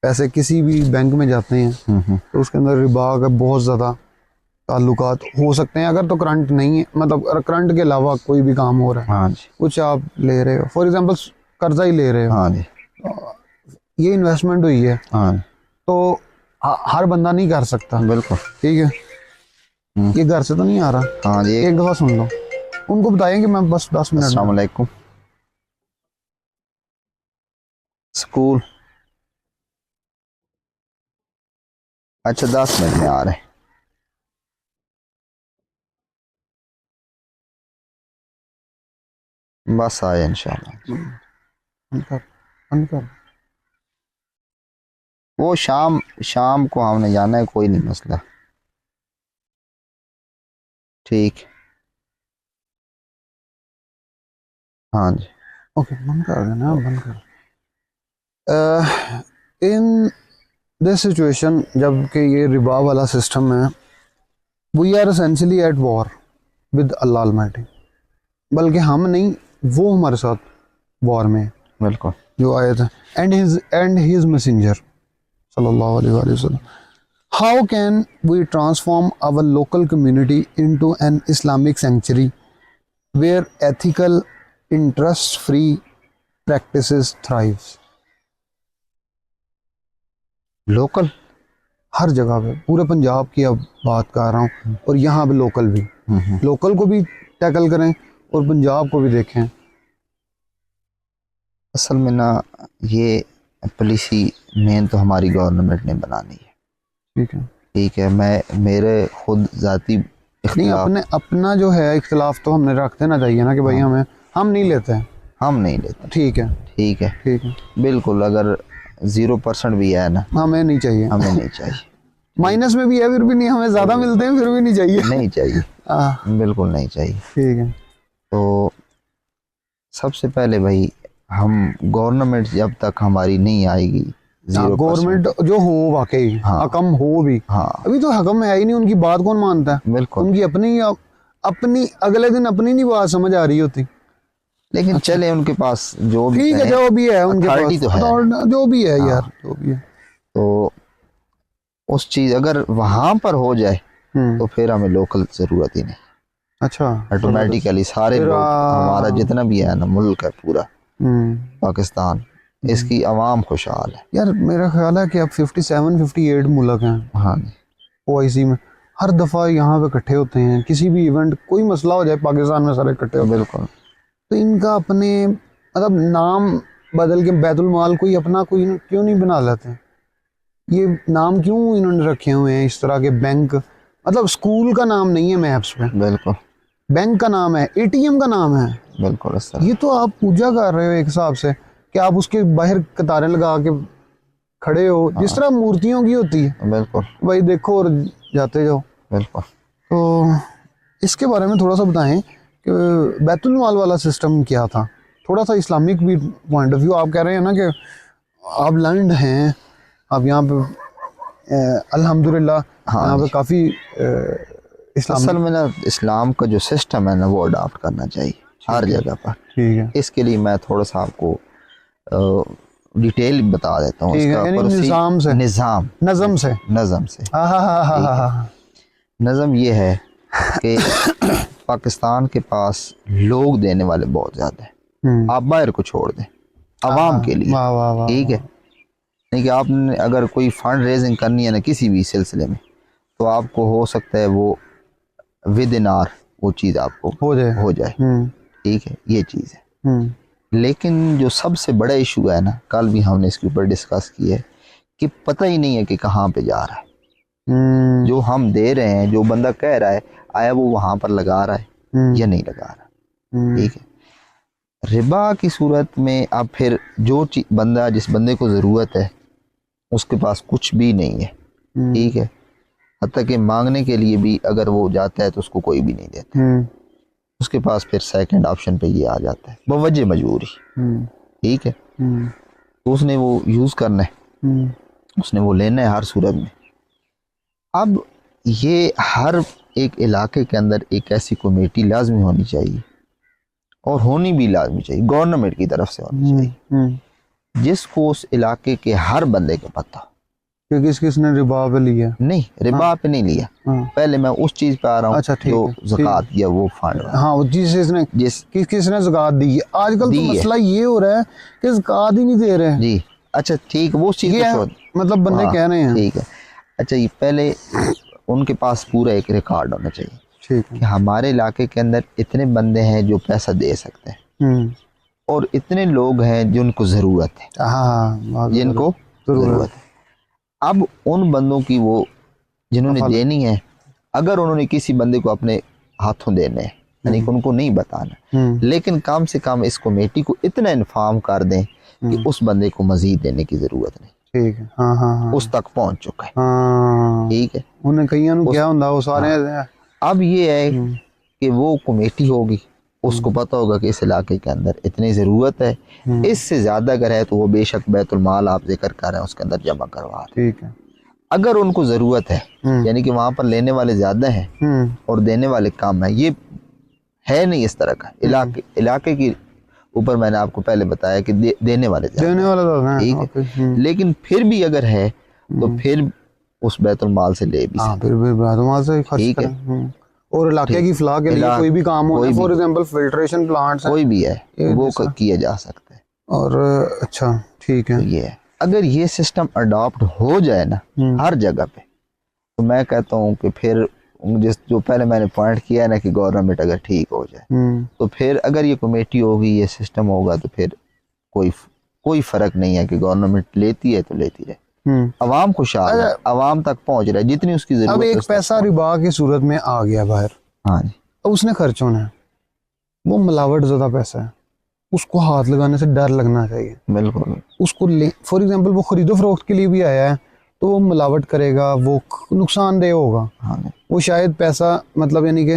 पैसे किसी भी बैंक में जाते हैं तो उसके अंदर रिबा का बहुत ज़्यादा ताल्लुकात हो सकते हैं, अगर तो करंट नहीं है, मतलब करंट के अलावा कोई भी काम हो रहा है। हाँ जी। कुछ आप ले रहे हो, फॉर एग्जांपल कर्जा ही ले रहे हो। हाँ जी। ये इन्वेस्टमेंट हुई है। हाँ। तो हर बंदा नहीं कर सकता। बिल्कुल। ठीक है, ये घर से तो नहीं आ रहा। हाँ जी। एक दफ़ा सुन लो, उनको बताएं कि मैं बस 10 मिनट। अस्सलाम वालेकुम। स्कूल अच्छा 10 मिनट में आ रहे हैं। बस आए इंशाल्लाह। वो शाम को हमने जाना है, कोई नहीं मसला। ठीक। हाँ जी। ओके, बंद कर देना, बंद कर। इन दिस सिचुएशन, जबकि ये रिबा वाला सिस्टम है, we are essentially at war with Allah almighty. बल्कि हम नहीं, वो हमारे साथ वॉर में। बिल्कुल। जो आयत है, एंड हिज मैसेंजर सल्लल्लाहु अलैहि वसल्लम, how can we transform our local community into an Islamic century where ethical interest free practices thrives. Local हर जगह पे, पूरे पंजाब की अब बात कर रहा हूँ, और यहाँ पे लोकल भी, लोकल को भी टैकल करें और पंजाब को भी देखें। असल में ना, ये पॉलिसी मेन तो हमारी गवर्नमेंट ने बनानी है। ठीक है। ठीक है, मैं मेरे खुद जाती नहीं, अपना जो है इख्तिलाफ तो हमने रख देना चाहिए ना कि भाई हम नहीं लेते हैं, हम नहीं लेते। ठीक है, ठीक है, ठीक है, बिल्कुल। अगर 0% भी है ना, हमें नहीं चाहिए, हमें नहीं चाहिए। माइनस में भी है फिर भी नहीं, हमें ज्यादा मिलते हैं फिर भी नहीं चाहिए, नहीं चाहिए, बिल्कुल नहीं चाहिए। ठीक है। तो सबसे पहले भाई, हम गवर्नमेंट जब तक हमारी नहीं आएगी, गवर्नमेंट जो हो वाकई हकम हो भी, अभी तो हकम है ही नहीं, उनकी बात कौन मानता है। बिल्कुल। उनकी अपनी अगले दिन अपनी नहीं बात समझ आ रही होती, लेकिन चले उनके पास जो भी, ठीक है, जो भी है उनके पास तो है, जो भी है यार, जो भी है। तो उस चीज अगर वहां पर हो जाए तो फिर हमें लोकल जरूरत ही नहीं। अच्छा, ऑटोमेटिकली सारे लोग, हमारा जितना भी है ना मुल्क है पूरा पाकिस्तान, इसकी आवाम खुशहाल है। यार मेरा ख्याल है कि अब 57-58 मुल्क हैं। हाँ, ओआईसी में हर दफ़ा यहाँ पे इकट्ठे होते हैं, किसी भी इवेंट, कोई मसला हो जाए पाकिस्तान में सारे इकट्ठे होते हैं। बिल्कुल। तो इनका अपने मतलब नाम बदल के बैतुल माल कोई अपना कोई क्यों नहीं बना लेते हैं? ये नाम क्यों इन्होंने रखे हुए हैं इस तरह के? बैंक मतलब स्कूल का नाम नहीं है मैप्स पे, बिल्कुल, बैंक का नाम है, एटीएम का नाम है। बिल्कुल। ये तो आप पूजा कर रहे हो एक हिसाब से कि आप उसके बाहर कतारें लगा के खड़े हो, जिस तरह मूर्तियों की होती है। बिल्कुल भाई देखो और जाते जाओ। बिल्कुल। तो इसके बारे में थोड़ा सा बताएं कि बैतुल माल वाला सिस्टम क्या था, थोड़ा सा इस्लामिक भी पॉइंट ऑफ व्यू। आप कह रहे हैं ना कि आप लर्नड हैं, आप यहाँ पे अल्हम्दुलिल्लाह यहाँ पे काफ़ी असल में ना इस्लाम का जो सिस्टम है ना वो अडॉप्ट करना चाहिए हर जगह पर। ठीक है, इसके लिए मैं थोड़ा सा आपको डिटेल बता देता हूँ। निज़ाम से, नज़म से नज़म ये है कि पाकिस्तान के पास लोग देने वाले बहुत ज़्यादा हैं। आप बाहर को छोड़ दें, आवाम के लिए, ठीक है, नहीं कि आपने अगर कोई फंड रेजिंग करनी है ना किसी भी सिलसिले में, तो आपको हो सकता है वो विद इन आवर वो चीज़ आपको हो जाए। ठीक है, ये चीज़ है। लेकिन जो सबसे बड़ा इशू है ना, कल भी हमने इसके ऊपर डिस्कस किया है कि पता ही नहीं है कि कहाँ पे जा रहा है। जो हम दे रहे हैं, जो बंदा कह रहा है, आया वो वहां पर लगा रहा है या नहीं लगा रहा। ठीक है, रिबा की सूरत में अब फिर जो बंदा, जिस बंदे को ज़रूरत है उसके पास कुछ भी नहीं है, ठीक है, हत्ता कि मांगने के लिए भी अगर वो जाता है तो उसको कोई भी नहीं देता, उसके पास फिर सेकंड ऑप्शन पे ये आ जाता है, बवजह मजबूरी। ठीक है, तो उसने वो यूज़ करना है, उसने वो लेना है हर सूरत में। अब ये हर एक इलाके के अंदर एक ऐसी कमेटी लाजमी होनी चाहिए, और होनी भी लाजमी चाहिए, गवर्नमेंट की तरफ से होनी चाहिए, जिसको उस इलाके के हर बंदे को पता, कि किसने रिबा पे लिया। नहीं, रिबा पे नहीं लिया, पहले मैं उस चीज पे आ रहा हूँ। अच्छा, जो ज़कात या वो फंड, हाँ, जिसने किसने ज़कात दी है। आजकल तो मसला ये हो रहा है कि ज़कात ही नहीं दे रहे हैं जी। अच्छा ठीक, वो चीज मतलब बंदे कह रहे हैं। ठीक है, अच्छा ये पहले उनके पास पूरा एक रिकॉर्ड होना चाहिए, ठीक है, कि हमारे इलाके के अंदर इतने बंदे हैं जो पैसा दे सकते हैं, और इतने लोग हैं जिनको ज़रूरत है, जिनको ज़रूरत है। अब उन बंदों की वो जिन्होंने देनी है, अगर उन्होंने किसी बंदे को अपने हाथों देने हैं, यानी कि उनको नहीं बताना, लेकिन कम से कम इस कमेटी को इतना इन्फॉर्म कर दें कि उस बंदे को मजीद देने की ज़रूरत नहीं। ठीक है, हाँ, उस तक पहुंच चुका है। ठीक है, उन्हें कईयां नु क्या हुंदा वो सारे। अब ये है कि वो कमेटी होगी, उसको पता होगा कि इस इलाके के अंदर इतनी ज़रूरत है, इससे ज़्यादा अगर है तो वो बेशक बैतुल माल आप जिक्र कर रहे हैं उसके अंदर जमा करवा। ठीक है, अगर उनको ज़रूरत है, यानी कि वहाँ पर लेने वाले ज़्यादा हैं और देने वाले कम है, ये है नहीं इस तरह का इलाके की ऊपर मैंने आपको पहले बताया कि देने वाले ज़्यादा, ठीक है, लेकिन फिर भी अगर है तो फिर उस बैतुल माल से ले भी सकते, फिर बैतुल माल से खर्च ठीक है। और इलाके की फलाह के लिए कोई भी काम हो, फॉर एग्जांपल फिल्ट्रेशन प्लांट्स कोई भी है वो किया जा सकता है। और अच्छा ठीक है, तो ये है, अगर ये सिस्टम अडॉप्ट हो जाए ना हर जगह पे, तो मैं कहता हूँ कि फिर जिस जो पहले मैंने पॉइंट किया ना कि गवर्नमेंट अगर ठीक हो जाए, तो फिर अगर ये कमेटी होगी, ये सिस्टम होगा, तो फिर कोई फर्क नहीं है कि गवर्नमेंट लेती है तो लेती रहे, अवाम खुशहाल है, अवाम तक पहुंच रहा है जितनी उसकी जरूरत। अब एक पैसा रिबा की सूरत में आ गया बाहर, हाँ जी, अब उसने खर्च होना है, वो मिलावट ज़्यादा पैसा है, उसको हाथ लगाने से डर लगना चाहिए। बिल्कुल, उसको ले फॉर एग्जांपल वो खरीदो फरोख्त के लिए भी आया है, तो वो मिलावट करेगा, वो नुकसानदेह होगा। हाँ, वो शायद पैसा मतलब यानी कि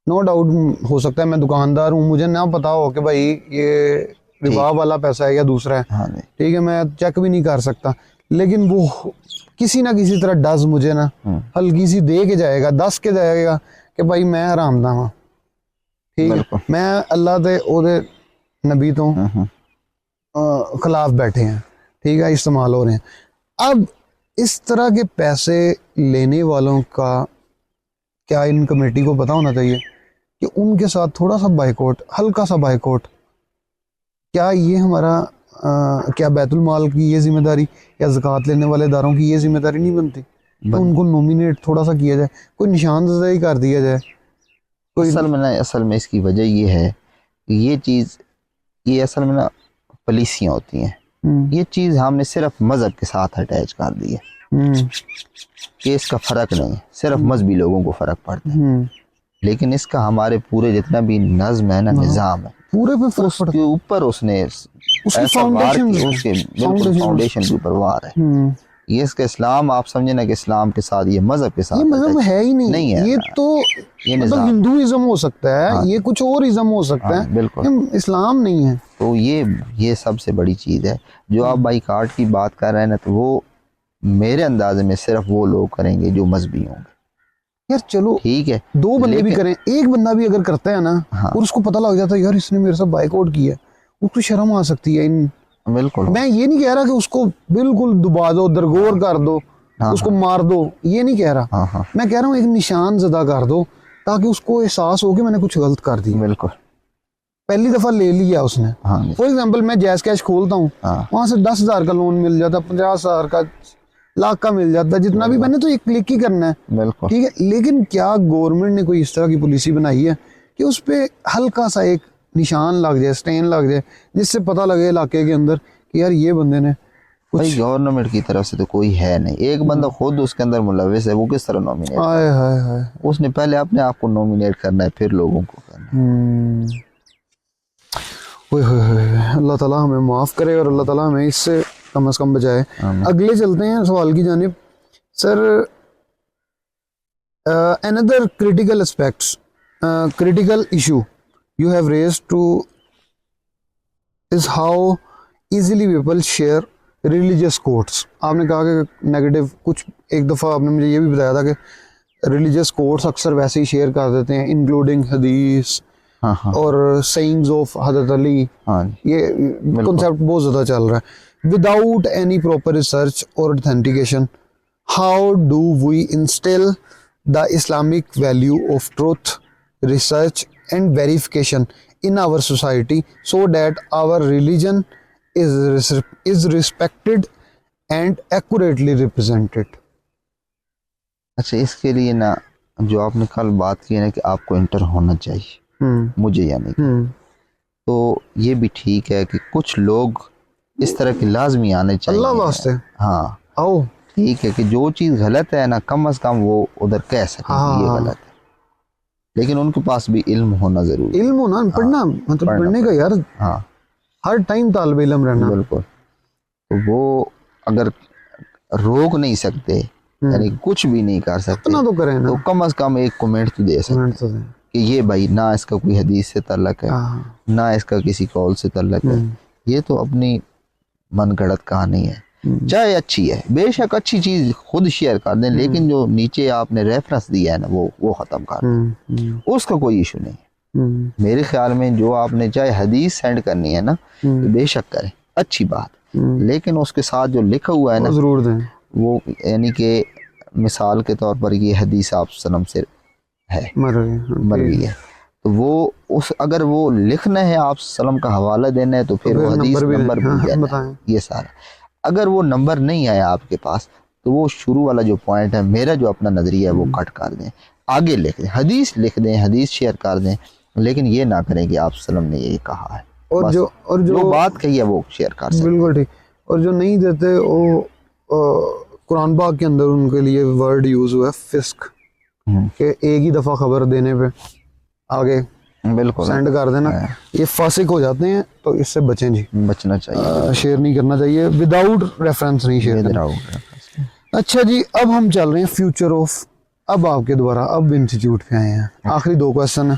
नो डाउट हो सकता है मैं दुकानदार हूँ, मुझे ना पता हो कि भाई ये रिबा वाला पैसा है या दूसरा है, हाँ, ठीक है, मैं चेक भी नहीं कर सकता, लेकिन वो किसी ना किसी तरह डज मुझे ना हल्की सी दे के जाएगा, दस के जाएगा कि भाई मैं हरामदा हाँ, ठीक है, मैं अल्लाह दे ओदे नबी तो खिलाफ बैठे हैं, ठीक है, इस्तेमाल हो रहे हैं। अब इस तरह के पैसे लेने वालों का क्या इन कमेटी को पता होना चाहिए कि उनके साथ थोड़ा सा बाइकआउट, हल्का सा बाइकआउट, क्या ये हमारा क्या बैतुल माल की ये जिम्मेदारी या ज़कात लेने वाले इदारों की ये जिम्मेदारी नहीं बनती? तो उनको नॉमिनेट थोड़ा सा किया जाए, कोई निशानदेही कर दिया जाए। कोई असल में इसकी वजह ये है कि ये चीज़ ये असल में ना पॉलिसियाँ होती हैं, ये चीज़ हमने सिर्फ मज़हब के साथ अटैच कर दी है कि इसका फ़र्क नहीं है, सिर्फ मजहबी लोगों को फ़र्क पड़ता है, लेकिन इसका हमारे पूरे जितना भी नज़्म है ना, निज़ाम है, पूरे पे उसके ऊपर उसने फाउंडेशन के ऊपर वार है। ये इसका इस्लाम आप समझे ना कि इस्लाम के साथ ये मजहब के साथ, ये मजहब है ही नहीं है, ये तो ये मतलब हिंदुइज्म हो सकता है, हाँ, ये कुछ और इज्म हो सकता है, बिल्कुल इस्लाम नहीं है। तो ये सबसे बड़ी चीज़ है जो आप बाइकाट की बात कर रहे हैं ना, तो वो मेरे अंदाजे में सिर्फ वो लोग करेंगे जो मजहबी होंगे। यार चलो ठीक है, दो बंदे भी करें, एक बंदा भी अगर करता है ना, हाँ, और उसको पता लग जाता है यार इसने मेरे साथ बाइकआउट किया, उसको शर्म आ सकती है। बिल्कुल, मैं ये नहीं कह रहा कि उसको बिल्कुल डुबा दो, दरगोर कर दो, हाँ, उसको मार दो, ये नहीं कह रहा, हाँ, मैं कह रहा हूँ एक निशान ज़दा कर दो ताकि उसको एहसास हो कि मैंने कुछ गलत कर दिया। बिल्कुल, पहली दफा ले लिया उसने, फॉर एग्जाम्पल मैं जैज़ कैश खोलता हूँ, वहां से 10,000 का लोन मिल जाता, 50,000 का, लाख का मिल जाता, जितना भी, मैंने तो एक क्लिक ही करना है, ठीक है। लेकिन क्या गवर्नमेंट ने कोई इस तरह की पॉलिसी बनाई है कि उस पर हल्का सा एक निशान लग जाए, स्टेन लग जाए, जिससे पता लगे इलाके के अंदर कि यार ये बंदे ने भाई गवर्नमेंट की तरफ से तो कोई है नहीं, एक बंदा खुद उसके अंदर मुलविस है, वो किस तरह नॉमिनेट, हाय हाय हाय, उसने पहले अपने आप को नॉमिनेट करना है फिर लोगों को करना है। ओए होए होए, अल्लाह ताला हमें माफ़ करे और अल्लाह ताला हमें इससे कम से कम बचाए। अगले चलते हैं सवाल की जानिब। Sir, another critical aspects, critical issue you have raised to is how easily people share religious quotes. आपने कहा कि नेगेटिव कुछ, एक दफ़ा आपने मुझे ये भी बताया था कि रिलीजियस कोट्स अक्सर वैसे ही शेयर कर देते हैं, इंक्लूडिंग हदीस और sayings ऑफ हज़रत अली। ये कॉन्सेप्ट बहुत ज़्यादा चल रहा है। विदाउट एनी प्रॉपर रिसर्च और authentication, how do we instil the Islamic value of truth, research and verification in our society so that our religion is respected and accurately represented? अच्छा, इसके लिए ना जो आपने कल बात की है ना कि आपको इंटर होना चाहिए, मुझे यानी तो ये भी ठीक है कि कुछ लोग इस तरह के लाजमी आने चाहिए। अल्लाह वास्ते। हाँ, आओ ठीक है कि जो चीज़ गलत है ना कम से कम वो उधर कह सके ये गलत है, लेकिन उनके पास भी इल्म होना जरूरी, इल्म होना, पढ़ना, मतलब पढ़ने का यार, हाँ हर टाइम तालिब इल्म रहना। बिल्कुल। तो वो अगर रोक नहीं सकते, यानी कुछ भी नहीं कर सकते, इतना तो करें ना, तो कम से कम एक कमेंट तो दे सकते हैं कि ये भाई ना इसका कोई हदीस से ताल्लुक है, ना इसका किसी कौल से ताल्लुक है, ये तो अपनी मन गढ़ंत कहानी है। चाहे अच्छी है, बेशक अच्छी चीज खुद शेयर कर दें, लेकिन जो नीचे आपने रेफरेंस दिया है ना वो खत्म कर दें, उसका कोई इशू नहीं है। मेरे ख्याल में जो आपने चाहे हदीस सेंड करनी है ना, तो बेशक करें, अच्छी बात, लेकिन उसके साथ जो लिखा हुआ है ना जरूर दें। वो यानी कि मिसाल के तौर पर ये हदीस आप सनम से है, मर गई है, तो वो उस अगर वो लिखना है आप सलम का हवाला देना है तो फिर वो हदीस नंबर भी देना है, ये सारा। अगर वो नंबर नहीं आया आपके पास तो वो शुरू वाला जो पॉइंट है, मेरा जो अपना नजरिया है वो कट कर दें, आगे लिख दें, हदीस लिख दें, हदीस शेयर कर दें, लेकिन ये ना करें कि आप सलम ने ये कहा है, और जो बात कही है वो शेयर कर सकते। बिल्कुल ठीक। और जो नहीं देते वो कुरान पाक के अंदर उनके लिए वर्ड यूज हुआ है फिस्क, कि एक ही दफा खबर देने पे आगे बिल्कुल सेंड कर देना, ये फासिक हो जाते हैं, तो इससे बचें जी, बचना चाहिए, शेयर नहीं करना चाहिए, विदाउट रेफरेंस नहीं शेयर करना। अच्छा जी, अब हम चल रहे हैं फ्यूचर ऑफ, अब आपके द्वारा अब इंस्टीट्यूट पे आए हैं, आखिरी 2 क्वेश्चन है।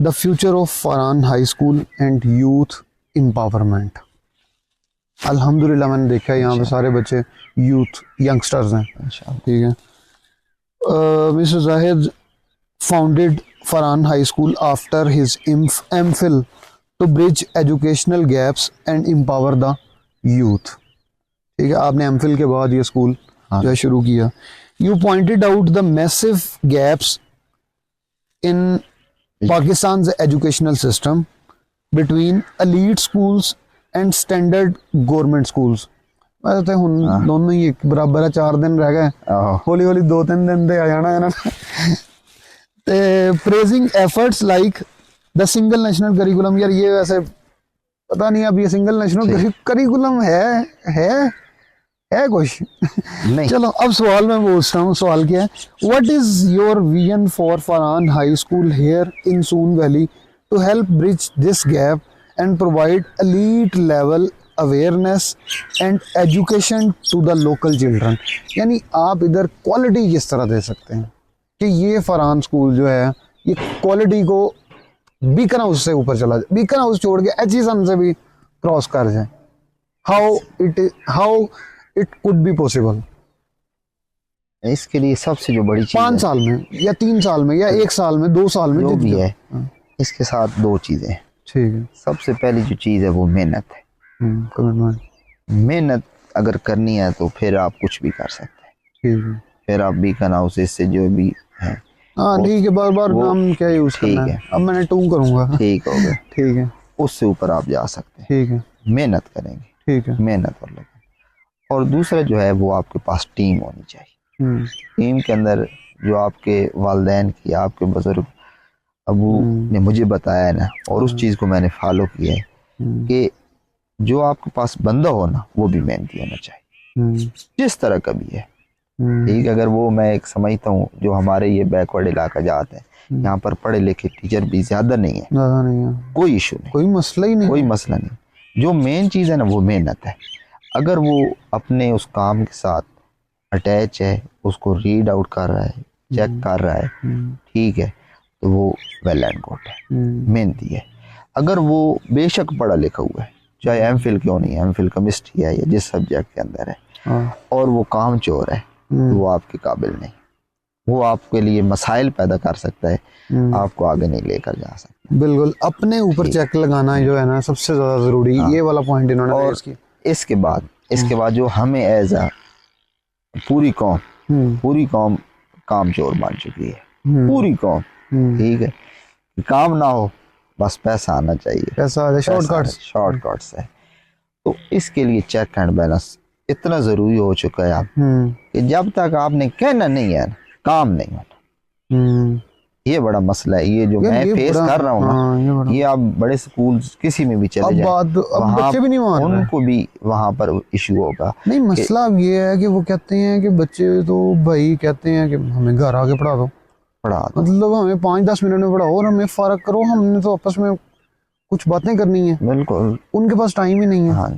The future of Farhan high school and youth empowerment. अल्हम्दुलिल्लाह मैंने देखा है यहाँ पे सारे बच्चे यूथ यंगस्टर्स हैं, ठीक है। Mister Zahid founded Farhan High School after his MPhil to bridge educational gaps and empower the youth. ठीक है, आपने MPhil के बाद ये स्कूल जो है शुरू किया। You pointed out the massive gaps in Pakistan's educational system between elite schools and standard government schools. वैसे तो हुन दोनों ही एक बराबर है, 4 दिन रह गए, हौली हौली 2-3 दिन दे आ जाना है ना। Praising efforts like the single national curriculum. यार ये वैसे पता नहीं अब ये सिंगल नेशनल करिकुलम है कुछ नहीं। चलो अब सवाल मैं पूछता हूँ, सवाल क्या है, what is your vision for Farhan high school here in Soon valley to help bridge this gap and provide elite level awareness and education to the local children. यानी आप इधर क्वालिटी किस तरह दे सकते हैं कि ये फरहान स्कूल जो है ये क्वालिटी को बीकन हाउस से ऊपर चला जाए, बीकन हाउस छोड़ के एचईसन से भी क्रॉस कर जाए। How it could be possible? इसके लिए सबसे जो बड़ी चीज 5 साल में या 3 साल में या 1 साल में 2 साल में जो भी है, इसके साथ 2 चीजें, ठीक है। सबसे पहली जो चीज है वो मेहनत है। मेहनत अगर करनी है तो फिर आप कुछ भी कर सकते हैं, ठीक है। फिर आप बीकन हाउसेस से जो भी है, हाँ ठीक है, बार बार नाम क्या यूज करना है, अब मैंने टू करूंगा, ठीक हो गया, ठीक है, उससे ऊपर आप जा सकते हैं, ठीक है। मेहनत करेंगे, ठीक है, मेहनत कर लेंगे। और दूसरा जो है वो आपके पास टीम होनी चाहिए। टीम के अंदर जो आपके वालिदैन की, आपके बुजुर्ग अबू ने मुझे बताया ना, और उस चीज़ को मैंने फॉलो किया है कि जो आपके पास बंदा हो ना वो भी मेहनती होना चाहिए, जिस तरह का भी है। ठीक है, अगर वो मैं एक समझता हूँ जो हमारे ये बैकवर्ड इलाका जाते हैं, यहाँ पर पढ़े लिखे टीचर भी ज्यादा नहीं है, कोई इशू नहीं, कोई मसला ही नहीं, कोई मसला नहीं। जो मेन चीज़ है ना वो मेहनत है। अगर वो अपने उस काम के साथ अटैच है, उसको रीड आउट कर रहा है, चेक कर रहा है, ठीक है, तो वो वेल एंड गुड है, मेहनती है। अगर वो बेशक पढ़ा लिखा हुआ है, चाहे एमफिल क्यों नहीं है, एमफिल केमिस्ट्री है या जिस सब्जेक्ट के अंदर है, और वो काम चोर है, तो वो आपके काबिल नहीं, वो आपके लिए मसाइल पैदा कर सकता है, आपको आगे नहीं लेकर जा सकता। बिल्कुल, अपने ऊपर चेक लगाना जो है ना सबसे ज्यादा जरूरी, ये वाला पॉइंट इन्होंने और इसके बाद जो हमें एज अ पूरी कौम काम चोर बन चुकी है, पूरी कौम। ठीक है, काम ना हो, बस पैसा आना चाहिए, पैसा शॉर्टकट्स है। तो इसके लिए चेक एंड बैलेंस इतना जरूरी हो चुका है आप कि जब तक आपने कहना नहीं है काम नहीं होना। ये बड़ा मसला है, ये जो मैं फेस कर रहा हूँ ना, ये आप बड़े स्कूल किसी में भी चले जाए, बच्चे भी नहीं मान रहे, उनको भी वहाँ पर इशू होगा। नहीं, मसला अब ये है कि वो कहते हैं कि बच्चे तो भाई कहते हैं कि हमें घर आके पढ़ा दो, मतलब हमें 5-10 मिनट में पढ़ाओ और हमें फर्क करो, हमने तो आपस में कुछ बातें करनी है। बिल्कुल, उनके पास टाइम ही नहीं है। हाँ।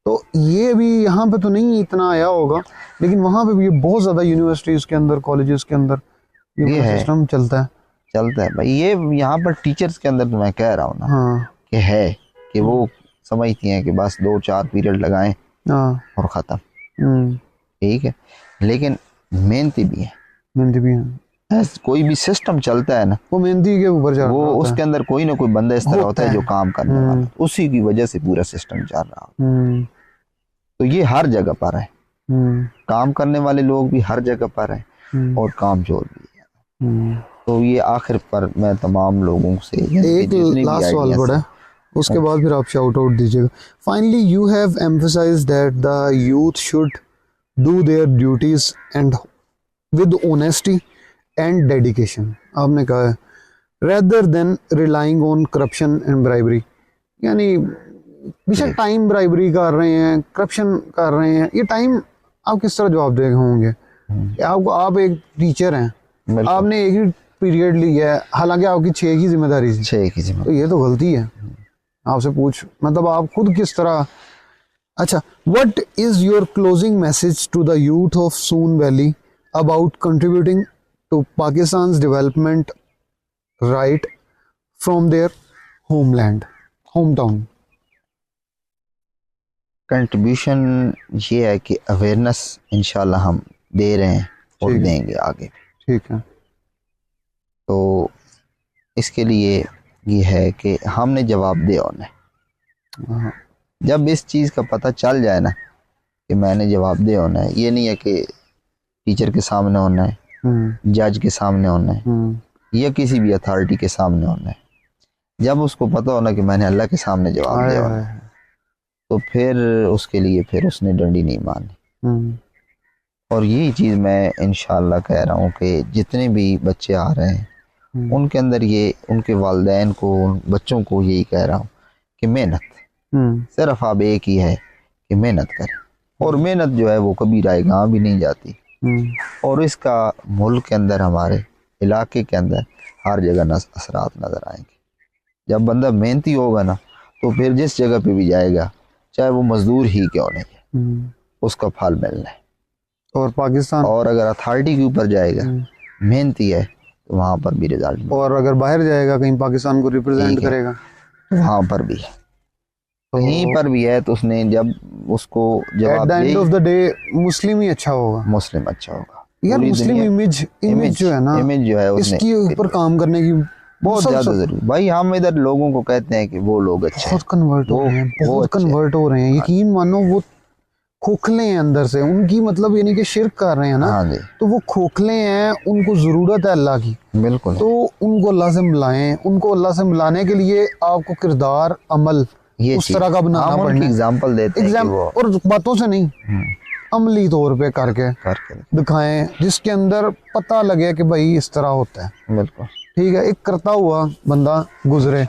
तो ये भी यहाँ पे तो नहीं इतना आया होगा, लेकिन वहाँ पे भी ये बहुत ज्यादा यूनिवर्सिटीज के अंदर, कॉलेजेस के अंदर ये सिस्टम चलता है भाई। ये यहाँ पर टीचर्स के अंदर तो मैं कह रहा हूँ ना कि है कि वो समझती हैं कि बस 2-4 पीरियड लगाएं और खत्म। ठीक है, लेकिन मेहनती भी है। कोई भी सिस्टम चलता है ना, वो मेहनती के ऊपर वो उसके अंदर कोई ना कोई बंदा इस तरह होता है जो काम करने वाला, उसी की वजह से पूरा सिस्टम चल रहा है। तो ये हर जगह पर है, काम करने वाले लोग भी हर जगह पर है और काम चोर भी है। तो ये आखिर पर मैं तमाम लोगों से एक लास्ट सवाल बड़ा, उसके बाद फिर आप शाउट आउट दीजिएगा। Finally you have emphasised that the youth should do their duties and with honesty and dedication, आपने कहा है, rather than relying on corruption and bribery. यानी बेशक टाइम ब्राइबरी कर रहे हैं, करप्शन कर रहे हैं, ये टाइम आप किस तरह जवाब दे होंगे? आपको, आप एक टीचर हैं, आपने एक ही पीरियड लिया है, हालांकि आपकी 6 की जिम्मेदारी थी, तो ये तो गलती है। आपसे पूछ, मतलब आप खुद किस तरह। अच्छा, what is your closing message to the youth of Soon valley about contributing to Pakistan's development right from their hometown? Contribution ये है कि अवेयरनेस इंशाल्लाह हम दे रहे हैं और देंगे आगे। ठीक है, तो इसके लिए ये है कि हमने जवाब दे होना है। जब इस चीज़ का पता चल जाए ना कि मैंने जवाब दे होना है, ये नहीं है कि टीचर के सामने होना है, जज के सामने होना है या किसी भी अथॉरिटी के सामने होना है। जब उसको पता होना कि मैंने अल्लाह के सामने जवाब दिया होना, तो फिर उसके लिए फिर उसने डंडी नहीं मानी। और यही चीज़ मैं इंशाल्लाह कह रहा हूँ कि जितने भी बच्चे आ रहे हैं उनके अंदर ये, उनके वालिदैन को, उन बच्चों को यही कह रहा हूँ कि मेहनत सिर्फ आप एक ही है कि मेहनत करें, और मेहनत जो है वो कभी रायगां भी नहीं जाती, और इसका मुल्क के अंदर, हमारे इलाके के अंदर हर जगह असरात नज़र आएंगे। जब बंदा मेहनती होगा ना, तो फिर जिस जगह पे भी जाएगा, चाहे वो मजदूर ही क्यों नहीं है, उसका फल मिलना है। और पाकिस्तान, और अगर अथॉरिटी के ऊपर जाएगा, मेहनती है, तो वहाँ पर भी रिजल्ट, और अगर बाहर जाएगा कहीं पाकिस्तान को रिप्रेजेंट करेगा, तो वहाँ पर भी है, कहीं पर भी है, तो उसने जब उसको जवाब, at the end of the day मुस्लिम ही अच्छा होगा, मुस्लिम अच्छा होगा। यार मुस्लिम इमेज जो है ना, इमेज जो है इसके ऊपर काम करने की बहुत ज्यादा जरूरी। भाई हम इधर लोगों को कहते हैं कि वो लोग अच्छे, बहुत कन्वर्ट हो रहे हैं, बहुत कन्वर्ट हो रहे हैं। यकीन मानो वो खोखले हैं अंदर से, उनकी मतलब यानी कि शिरक कर रहे हैं ना, तो वो खोखले हैं, उनको जरूरत है अल्लाह की। बिल्कुल, तो उनको अल्लाह से मिलाएं। उनको अल्लाह से मिलाने के लिए आपको किरदार, अमल उस तरह का बनाना पड़ना। एग्जाम्पल देते हैं और बातों से नहीं, अमली तौर पे करके दिखाएं, जिसके अंदर पता लगे कि भाई इस तरह होता है। बिल्कुल ठीक है, एक करता हुआ बंदा गुजरे,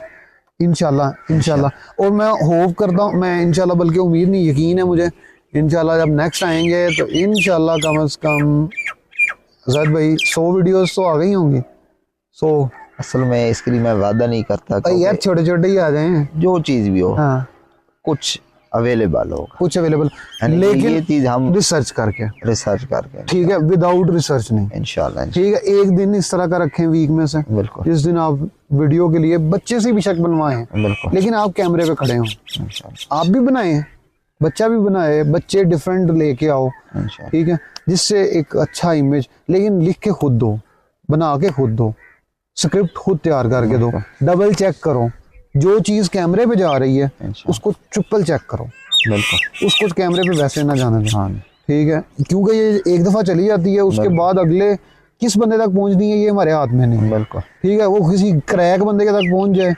इंशाल्लाह इंशाल्लाह। और मैं होप करता हूँ, मैं इंशाल्लाह बल्कि उम्मीद नहीं यकीन है मुझे, इंशाल्लाह जब नेक्स्ट आएंगे तो इंशाल्लाह कम से कम ज़ैद भाई 100 वीडियोस तो आ गई होंगी। 100 असल में इसके लिए मैं वादा नहीं करता यार, छोटे छोटे ही आ जाएं, जो चीज़ भी हो हाँ कुछ अवेलेबल होगा, कुछ अवेलेबल, लेकिन ये चीज़ हम रिसर्च करके, ठीक है, विदाउट रिसर्च नहीं, इंशाल्लाह। ठीक है। एक दिन इस तरह का रखें वीक में से, बिल्कुल, जिस दिन आप वीडियो के लिए बच्चे से भी शक बनवाएं, बिल्कुल, लेकिन आप कैमरे पे खड़े हों, आप भी बनाए, बच्चा भी बनाए, बच्चे डिफरेंट लेके आओ, ठीक है, जिससे एक अच्छा इमेज, लेकिन लिख के खुद दो, बना के खुद दो, स्क्रिप्ट खुद तैयार करके दो, डबल चेक करो, जो चीज़ कैमरे पे जा रही है उसको ट्रिपल चेक करो, बिल्कुल, उसको कैमरे पे वैसे ना जाने दो, हाँ, ठीक है, क्योंकि ये एक दफ़ा चली जाती है, उसके बाद अगले किस बंदे तक पहुंचनी है ये हमारे हाथ में नहीं, बिल्कुल, ठीक है। वो किसी क्रैक बंदे के तक पहुंच जाए,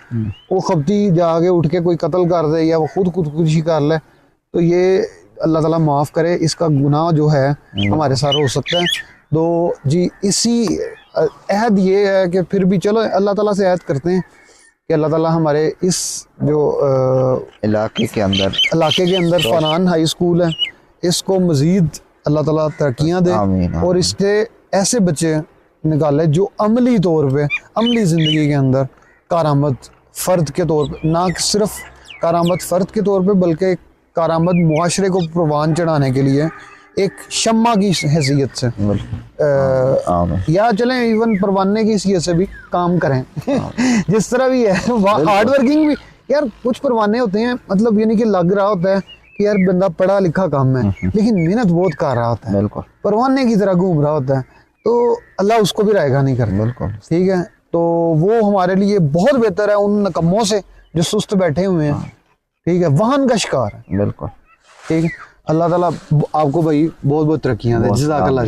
वो खपती जाके उठ के कोई कत्ल कर दे या वो खुद खुदकुशी कर ले, तो ये अल्लाह ताला माफ़ करे, इसका गुनाह जो है हमारे साथ हो सकता है। तो जी इसी अहद ये है कि फिर भी चलो अल्लाह ताला से अहद करते हैं कि अल्लाह ताला हमारे इस जो इलाके के अंदर फरहान हाई स्कूल है, इसको मज़ीद अल्लाह ताला तरक्कियाँ दे, और इसके ऐसे बच्चे निकाले जो अमली तौर पे, अमली ज़िंदगी के अंदर कारामद फ़र्द के तौर पे, ना सिर्फ कारामद फ़र्द के तौर पे बल्कि कारामद मुआशरे को परवान चढ़ाने के लिए एक शम्मा की हैसियत से या चलें इवन परवाने की हैसियत से भी काम करें जिस तरह भी है, हार्ड वर्किंग भी यार, कुछ परवाने होते हैं मतलब यानी कि लग रहा होता है कि यार बंदा पढ़ा लिखा कम है लेकिन मेहनत बहुत कर रहा होता है, परवाने की तरह घूम रहा होता है, तो अल्लाह उसको भी रहेगा नहीं करता, बिल्कुल ठीक है। तो वो हमारे लिए बहुत बेहतर है उन नकम्मों से जो सुस्त बैठे हुए हैं, ठीक है, वाहन का शिकार है, बिल्कुल ठीक है। अल्लाह ताला आपको भाई बहुत बहुत तरक्कियां दे, जज़ाकल्लाह।